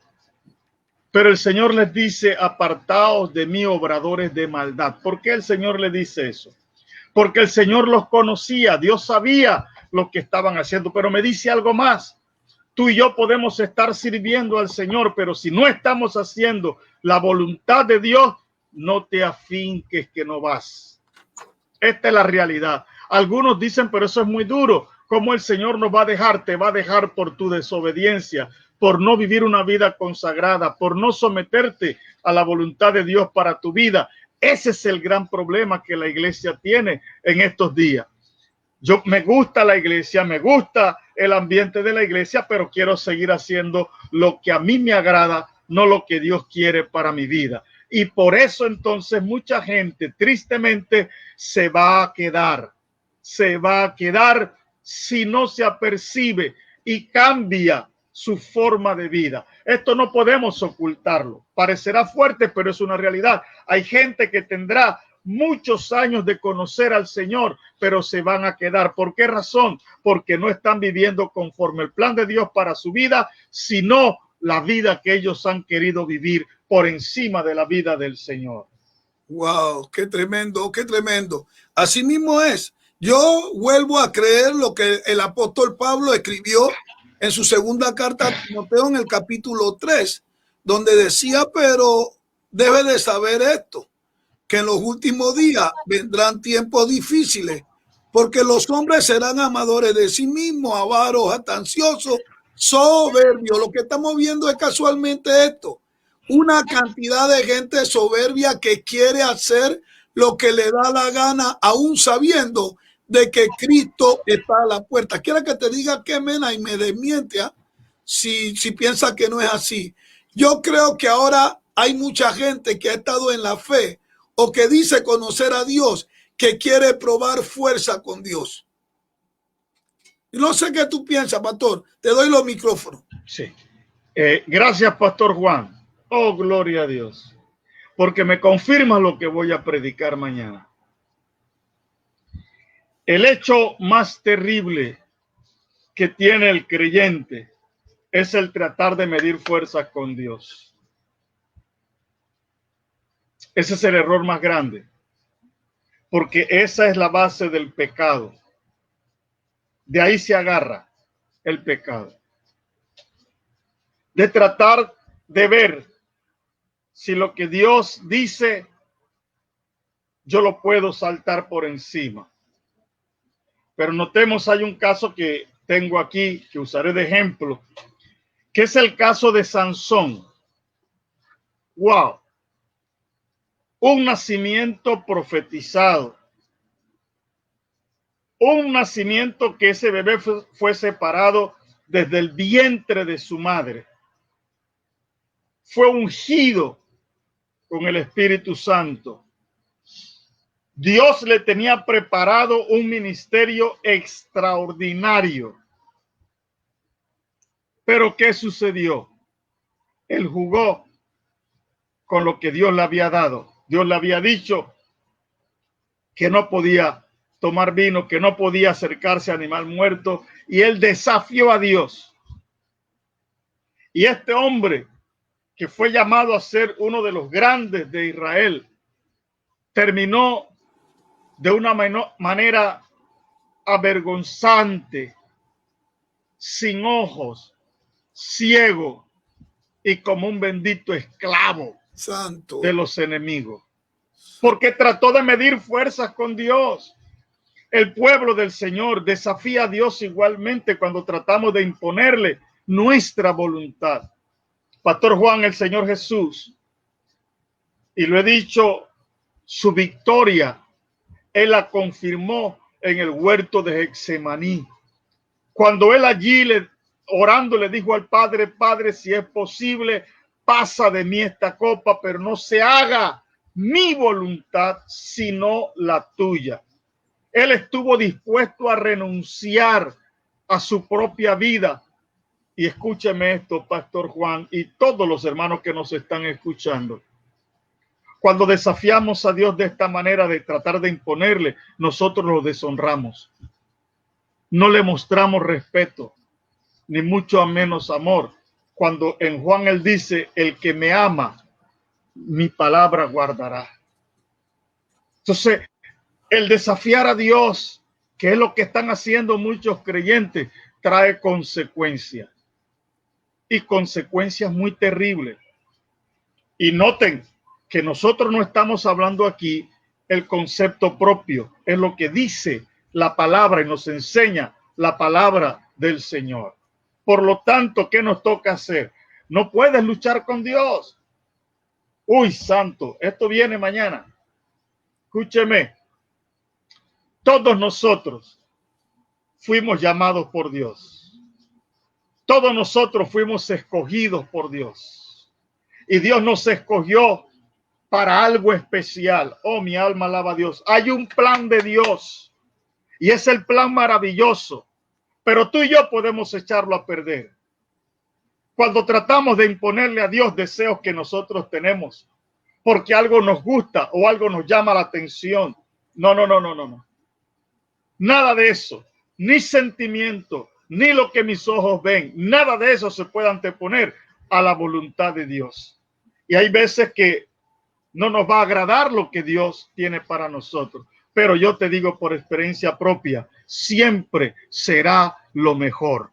Pero el Señor les dice: apartaos de mí, obradores de maldad. ¿Por qué el Señor le dice eso? Porque el Señor los conocía, Dios sabía lo que estaban haciendo, pero me dice algo más. Tú y yo podemos estar sirviendo al Señor, pero si no estamos haciendo la voluntad de Dios, no te afinques que no vas. Esta es la realidad. Algunos dicen, pero eso es muy duro. ¿Cómo el Señor nos va a dejar? Te va a dejar por tu desobediencia, por no vivir una vida consagrada, por no someterte a la voluntad de Dios para tu vida. Ese es el gran problema que la iglesia tiene en estos días. Yo me gusta la iglesia, me gusta el ambiente de la iglesia, pero quiero seguir haciendo lo que a mí me agrada, no lo que Dios quiere para mi vida. Y por eso entonces mucha gente tristemente se va a quedar si no se apercibe y cambia su forma de vida. Esto no podemos ocultarlo. Parecerá fuerte, pero es una realidad. Hay gente que tendrá muchos años de conocer al Señor, pero se van a quedar. ¿Por qué razón? Porque no están viviendo conforme el plan de Dios para su vida, sino la vida que ellos han querido vivir por encima de la vida del Señor. Wow, qué tremendo, qué tremendo. Así mismo es. Yo vuelvo a creer lo que el apóstol Pablo escribió en su segunda carta a Timoteo en el capítulo 3, donde decía: pero debe de saber esto, que en los últimos días vendrán tiempos difíciles, porque los hombres serán amadores de sí mismos, avaros, jactanciosos, soberbios. Lo que estamos viendo es casualmente esto: una cantidad de gente soberbia que quiere hacer lo que le da la gana, aún sabiendo de que Cristo está a la puerta. Quiero que te diga que mena y me desmiente si piensa que no es así. Yo creo que ahora hay mucha gente que ha estado en la fe o que dice conocer a Dios, que quiere probar fuerza con Dios. No sé qué tú piensas, pastor. Te doy los micrófonos. Sí. Gracias, Pastor Juan. Oh, gloria a Dios. Porque me confirma lo que voy a predicar mañana. El hecho más terrible que tiene el creyente es el tratar de medir fuerzas con Dios. Ese es el error más grande, porque esa es la base del pecado. De ahí se agarra el pecado. De tratar de ver si lo que Dios dice yo lo puedo saltar por encima. Pero notemos, hay un caso que tengo aquí, que usaré de ejemplo, que es el caso de Sansón. ¡Wow! Un nacimiento profetizado. Un nacimiento que ese bebé fue separado desde el vientre de su madre. Fue ungido con el Espíritu Santo. Dios le tenía preparado un ministerio extraordinario. Pero ¿qué sucedió? Él jugó con lo que Dios le había dado. Dios le había dicho que no podía tomar vino, que no podía acercarse a animal muerto, y él desafió a Dios. Y este hombre, que fue llamado a ser uno de los grandes de Israel, terminó de una manera avergonzante, sin ojos, ciego y como un bendito esclavo Santo. de los enemigos, porque trató de medir fuerzas con Dios. El pueblo del Señor desafía a Dios igualmente cuando tratamos de imponerle nuestra voluntad. Pastor Juan, el Señor Jesús, y lo he dicho, su victoria, él la confirmó en el huerto de Getsemaní. Cuando él allí orando le dijo al Padre: Padre, si es posible, pasa de mí esta copa, pero no se haga mi voluntad, sino la tuya. Él estuvo dispuesto a renunciar a su propia vida. Y escúcheme esto, Pastor Juan, y todos los hermanos que nos están escuchando. Cuando desafiamos a Dios de esta manera, de tratar de imponerle, nosotros lo deshonramos. No le mostramos respeto, ni mucho menos amor. Cuando en Juan él dice: el que me ama, mi palabra guardará. Entonces, el desafiar a Dios, que es lo que están haciendo muchos creyentes, trae consecuencias. Y consecuencias muy terribles. Y noten que nosotros no estamos hablando aquí el concepto propio, es lo que dice la palabra y nos enseña la palabra del Señor. Por lo tanto, ¿qué nos toca hacer? No puedes luchar con Dios. Uy, santo, esto viene mañana. Escúcheme. Todos nosotros fuimos llamados por Dios. Todos nosotros fuimos escogidos por Dios. Y Dios nos escogió para algo especial. Oh, mi alma alaba a Dios. Hay un plan de Dios. Y es el plan maravilloso. Pero tú y yo podemos echarlo a perder. Cuando tratamos de imponerle a Dios deseos que nosotros tenemos, porque algo nos gusta o algo nos llama la atención. No. Nada de eso. Ni sentimiento, ni lo que mis ojos ven. Nada de eso se puede anteponer a la voluntad de Dios. Y hay veces que no nos va a agradar lo que Dios tiene para nosotros. Pero yo te digo por experiencia propia, siempre será lo mejor.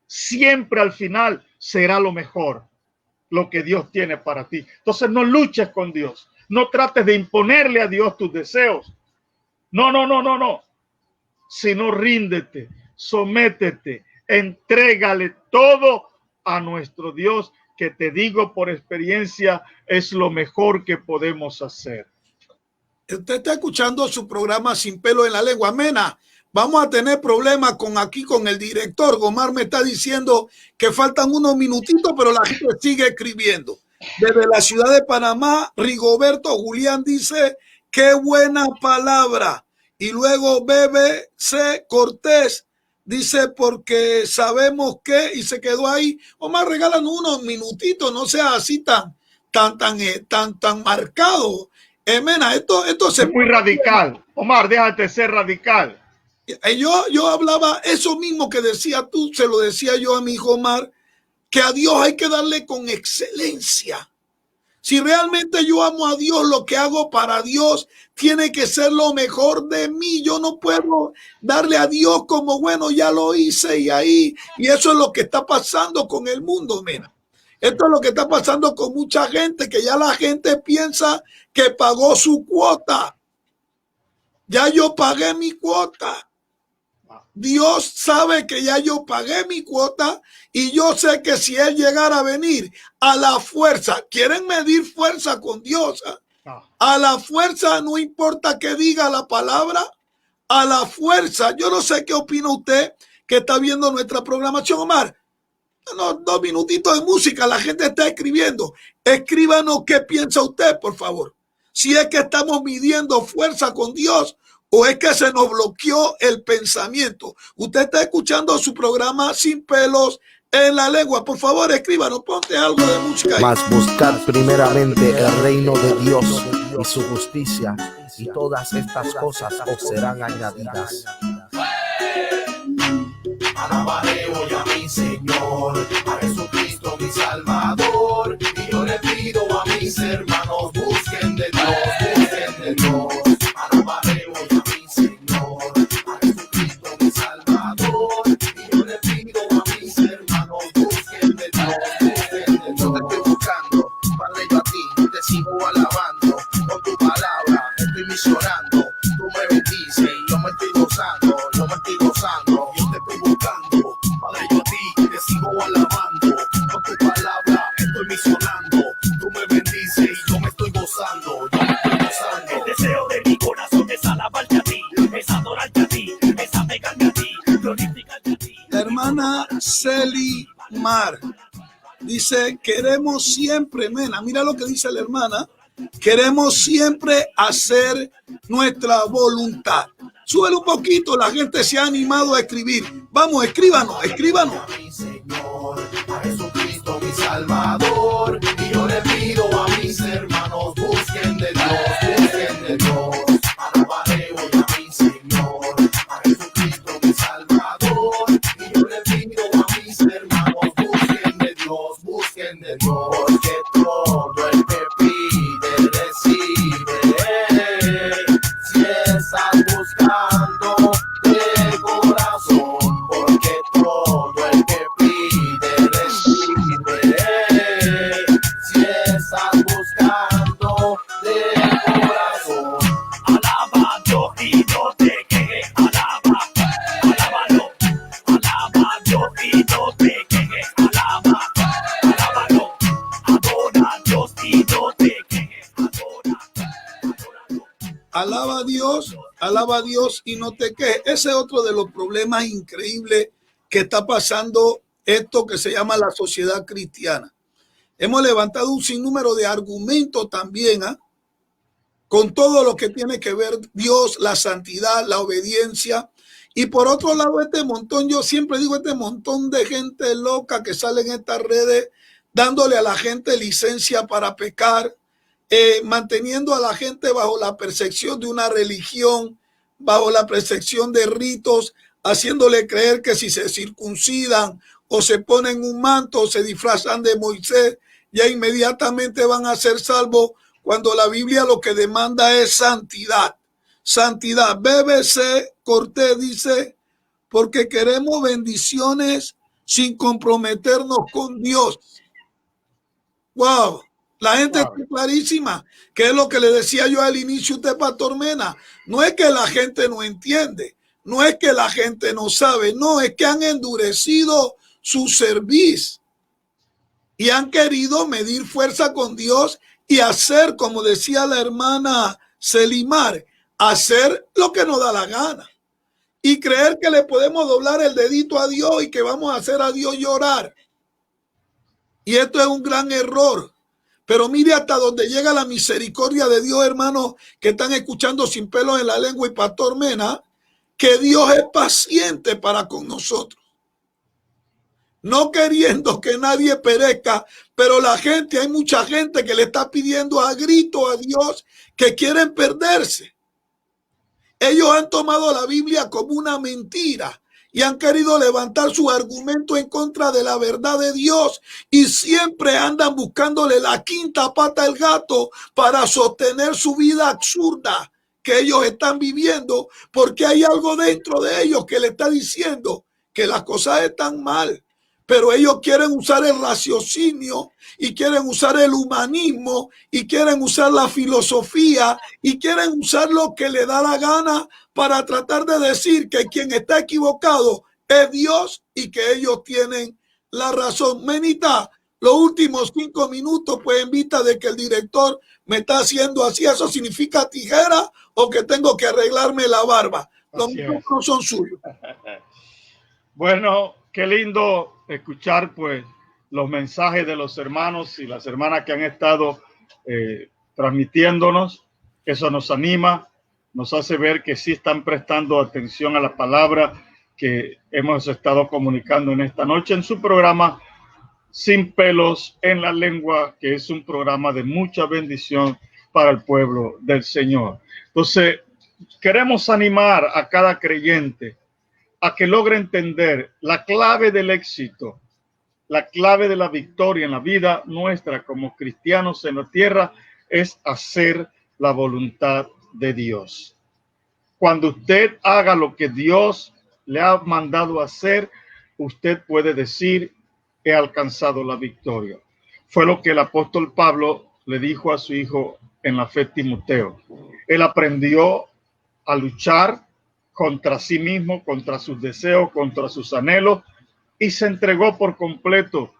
Siempre al final será lo mejor, lo que Dios tiene para ti. Entonces no luches con Dios. No trates de imponerle a Dios tus deseos. No. Sino ríndete, sométete, entrégale todo a nuestro Dios, que te digo por experiencia es lo mejor que podemos hacer. Usted está escuchando su programa Sin Pelo en la Lengua. Mena, vamos a tener problemas con el director. Gomar me está diciendo que faltan unos minutitos, pero la gente sigue escribiendo. Desde la ciudad de Panamá, Rigoberto Julián dice: qué buena palabra. Y luego BBC Cortés dice: porque sabemos que, y se quedó ahí. Omar, regálanos unos minutitos, no sea así tan marcado. Mena, esto es muy radical. Omar, déjate ser radical. Yo hablaba eso mismo que decía tú, se lo decía yo a mi hijo Omar, que a Dios hay que darle con excelencia. Si realmente yo amo a Dios, lo que hago para Dios tiene que ser lo mejor de mí. Yo no puedo darle a Dios como, bueno, ya lo hice y ahí. Y eso es lo que está pasando con el mundo, mira. Esto es lo que está pasando con mucha gente, que ya la gente piensa que pagó su cuota. Ya yo pagué mi cuota. Dios sabe que ya yo pagué mi cuota y yo sé que si Él llegara a venir a la fuerza, quieren medir fuerza con Dios. A la fuerza, no importa que diga la palabra, a la fuerza. Yo no sé qué opina usted que está viendo nuestra programación, Omar. 2 minutitos de música, la gente está escribiendo. Escríbanos qué piensa usted, por favor. Si es que estamos midiendo fuerza con Dios o es que se nos bloqueó el pensamiento. Usted está escuchando su programa Sin Pelos en la Lengua. Por favor, escríbanos, ponte algo de música ahí. Mas buscad primeramente el reino de Dios y su justicia, y todas estas cosas os serán añadidas. Alabaré hoy a mi Señor, a Jesucristo mi Salvador, y yo le pido a mis hermanos, busquen de Dios, busquen de Dios. La hermana Celi Mar dice, queremos siempre, mena, mira lo que dice la hermana, queremos siempre hacer nuestra voluntad. Súbelo un poquito, la gente se ha animado a escribir. Vamos, escríbanos, escríbanos. Mi Señor, a Jesucristo mi Salvador, y yo le pido a mis hermanos, busquen de Dios, busquen de Dios. Alabaré hoy a mi Señor, a Jesucristo mi Salvador, y yo le pido a mis hermanos, busquen de Dios, que todo el que pide recibe, si estás buscando de corazón, porque todo el que pide recibe, si estás buscando de corazón. Alaba a Dios y no te quejes, alábalo, alaba a Dios y no te quejes, alábalo, adora a Dios y no te quejes, adóralo. Alaba a Dios y no te quejes. Ese es otro de los problemas increíbles que está pasando esto que se llama la sociedad cristiana. Hemos levantado un sinnúmero de argumentos también, con todo lo que tiene que ver Dios, la santidad, la obediencia. Y por otro lado, este montón, yo siempre digo, este montón de gente loca que sale en estas redes dándole a la gente licencia para pecar, manteniendo a la gente bajo la percepción de una religión, bajo la percepción de ritos, haciéndole creer que si se circuncidan o se ponen un manto o se disfrazan de Moisés, ya inmediatamente van a ser salvos, cuando la Biblia lo que demanda es santidad. Santidad. BBC Cortés dice, porque queremos bendiciones sin comprometernos con Dios. Wow. La gente está clarísima, que es lo que le decía yo al inicio, usted, Pastor Mena. No es que la gente no entiende, no es que la gente no sabe, no, es que han endurecido su cerviz y han querido medir fuerza con Dios y hacer, como decía la hermana Celimar, hacer lo que nos da la gana y creer que le podemos doblar el dedito a Dios y que vamos a hacer a Dios llorar. Y esto es un gran error. Pero mire hasta donde llega la misericordia de Dios, hermanos, que están escuchando Sin Pelos en la Lengua y Pastor Mena, que Dios es paciente para con nosotros. No queriendo que nadie perezca, pero la gente, hay mucha gente que le está pidiendo a grito a Dios que quieren perderse. Ellos han tomado la Biblia como una mentira y han querido levantar su argumento en contra de la verdad de Dios y siempre andan buscándole la quinta pata al gato para sostener su vida absurda que ellos están viviendo, porque hay algo dentro de ellos que le está diciendo que las cosas están mal. Pero ellos quieren usar el raciocinio y quieren usar el humanismo y quieren usar la filosofía y quieren usar lo que le da la gana para tratar de decir que quien está equivocado es Dios y que ellos tienen la razón. Menita, los últimos 5 minutos, pues en vista de que el director me está haciendo así, ¿eso significa tijera o que tengo que arreglarme la barba? Los micrófonos son suyos. Bueno, qué lindo escuchar pues los mensajes de los hermanos y las hermanas que han estado transmitiéndonos. Eso nos anima, nos hace ver que sí están prestando atención a la palabra que hemos estado comunicando en esta noche en su programa Sin Pelos en la Lengua, que es un programa de mucha bendición para el pueblo del Señor. Entonces, queremos animar a cada creyente a que logre entender la clave del éxito, la clave de la victoria en la vida nuestra como cristianos en la tierra es hacer la voluntad de Dios. Cuando usted haga lo que Dios le ha mandado hacer, usted puede decir, he alcanzado la victoria. Fue lo que el apóstol Pablo le dijo a su hijo en la fe, Timoteo. Él aprendió a luchar contra sí mismo, contra sus deseos, contra sus anhelos, y se entregó por completo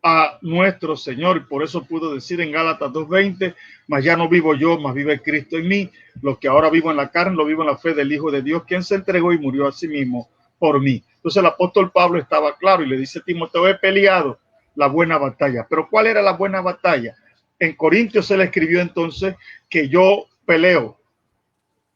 a nuestro Señor. Y por eso pudo decir en Gálatas 2:20, mas ya no vivo yo, mas vive Cristo en mí. Lo que ahora vivo en la carne, lo vivo en la fe del Hijo de Dios, quien se entregó y murió a sí mismo por mí. Entonces el apóstol Pablo estaba claro y le dice a Timoteo: he peleado la buena batalla. Pero ¿cuál era la buena batalla? En Corintios se le escribió entonces que yo peleo,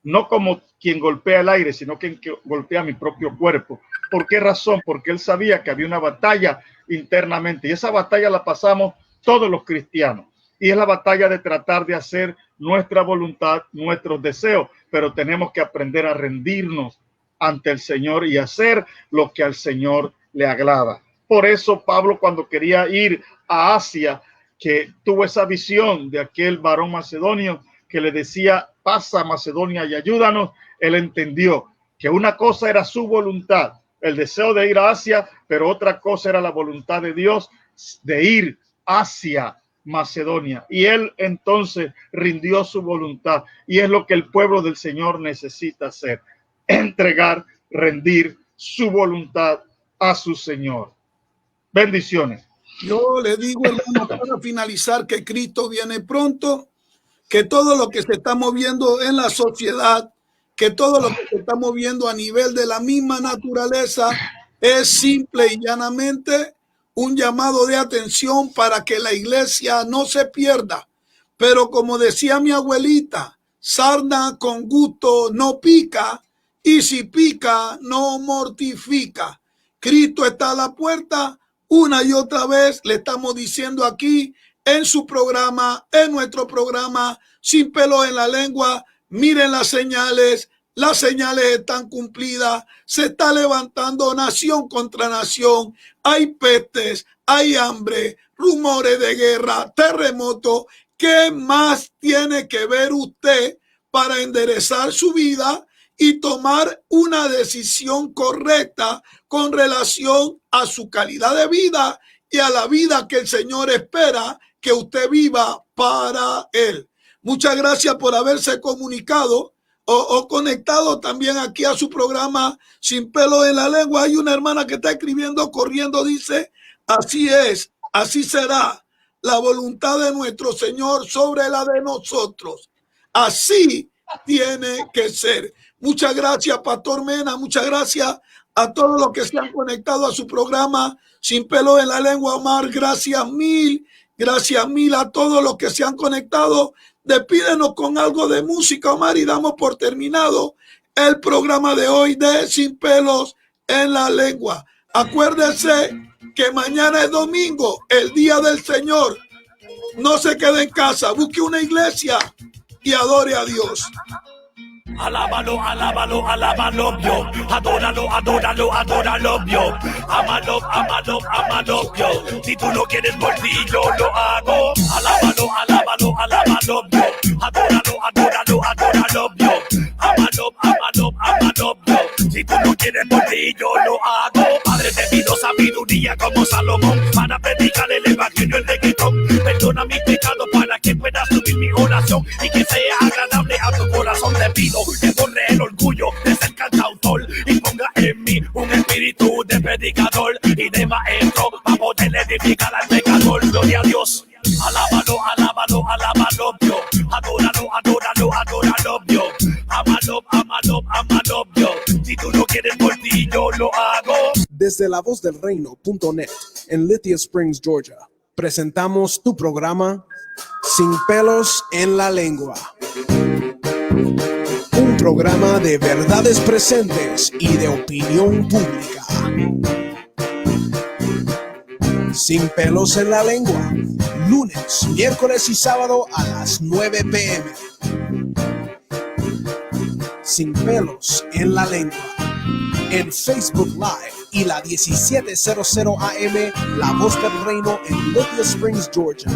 no como quien golpea el aire, sino quien golpea mi propio cuerpo. ¿Por qué razón? Porque él sabía que había una batalla internamente, y esa batalla la pasamos todos los cristianos, y es la batalla de tratar de hacer nuestra voluntad, nuestros deseos, pero tenemos que aprender a rendirnos ante el Señor y hacer lo que al Señor le agrada. Por eso Pablo, cuando quería ir a Asia, que tuvo esa visión de aquel varón macedonio que le decía: pasa a Macedonia y ayúdanos, él entendió que una cosa era su voluntad, el deseo de ir a Asia, pero otra cosa era la voluntad de Dios de ir hacia Macedonia. Y él entonces rindió su voluntad, y es lo que el pueblo del Señor necesita hacer: entregar, rendir su voluntad a su Señor. Bendiciones. Yo le digo, hermano, para finalizar, que Cristo viene pronto, que todo lo que se está moviendo en la sociedad, que todo lo que se está moviendo a nivel de la misma naturaleza, es simple y llanamente un llamado de atención para que la iglesia no se pierda. Pero como decía mi abuelita, sarna con gusto no pica, y si pica no mortifica. Cristo está a la puerta. Una y otra vez le estamos diciendo aquí en su programa, en nuestro programa, Sin Pelo en la Lengua: miren las señales están cumplidas, se está levantando nación contra nación, hay pestes, hay hambre, rumores de guerra, terremoto. ¿Qué más tiene que ver usted para enderezar su vida y tomar una decisión correcta con relación a su calidad de vida y a la vida que el Señor espera que usted viva para Él? Muchas gracias por haberse comunicado o conectado también aquí a su programa Sin Pelo en la Lengua. Hay una hermana que está escribiendo, corriendo, dice: así es, así será la voluntad de nuestro Señor sobre la de nosotros. Así tiene que ser. Muchas gracias, Pastor Mena. Muchas gracias a todos los que se han conectado a su programa Sin Pelo en la Lengua. Omar, gracias mil a todos los que se han conectado. Despídenos con algo de música, Omar, y damos por terminado el programa de hoy de Sin Pelos en la Lengua. Acuérdense que mañana es domingo, el día del Señor. No se quede en casa, busque una iglesia y adore a Dios. Alábalo, alábalo, alábalo, yo. Adóralo, adóralo, adóralo, yo. Amalo, amalo, amalo, yo. Si tú no quieres por ti, yo lo hago. Alábalo, alábalo, alábalo, yo. Adóralo, adóralo, adóralo, yo. Amalo, amalo, amalo, yo. Si tú no quieres por ti, yo lo hago. Padre, te pido sabiduría como Salomón para predicar el evangelio, el reggaetón. Perdona mis pecados para que pueda subir mi oración y que sea agradable a tu corazón. Te pido que borre el orgullo de ser cantautor y ponga en mí un espíritu de predicador y de maestro para poder edificar al pecador. Gloria a Dios. Alábalo, alábalo, alábalo, yo. Adóralo, adóralo, adóralo, yo. Amalo, amalo, amalo, yo. Si tú no quieres por ti, yo lo hago. Desde lavozdelreino.net en Lithia Springs, Georgia, presentamos tu programa Sin Pelos en la Lengua. Un programa de verdades presentes y de opinión pública. Sin Pelos en la Lengua, lunes, miércoles y sábado a las 9 p.m. Sin Pelos en la Lengua, en Facebook Live y la 1700 AM La Voz del Reino en Lithia Springs, Georgia.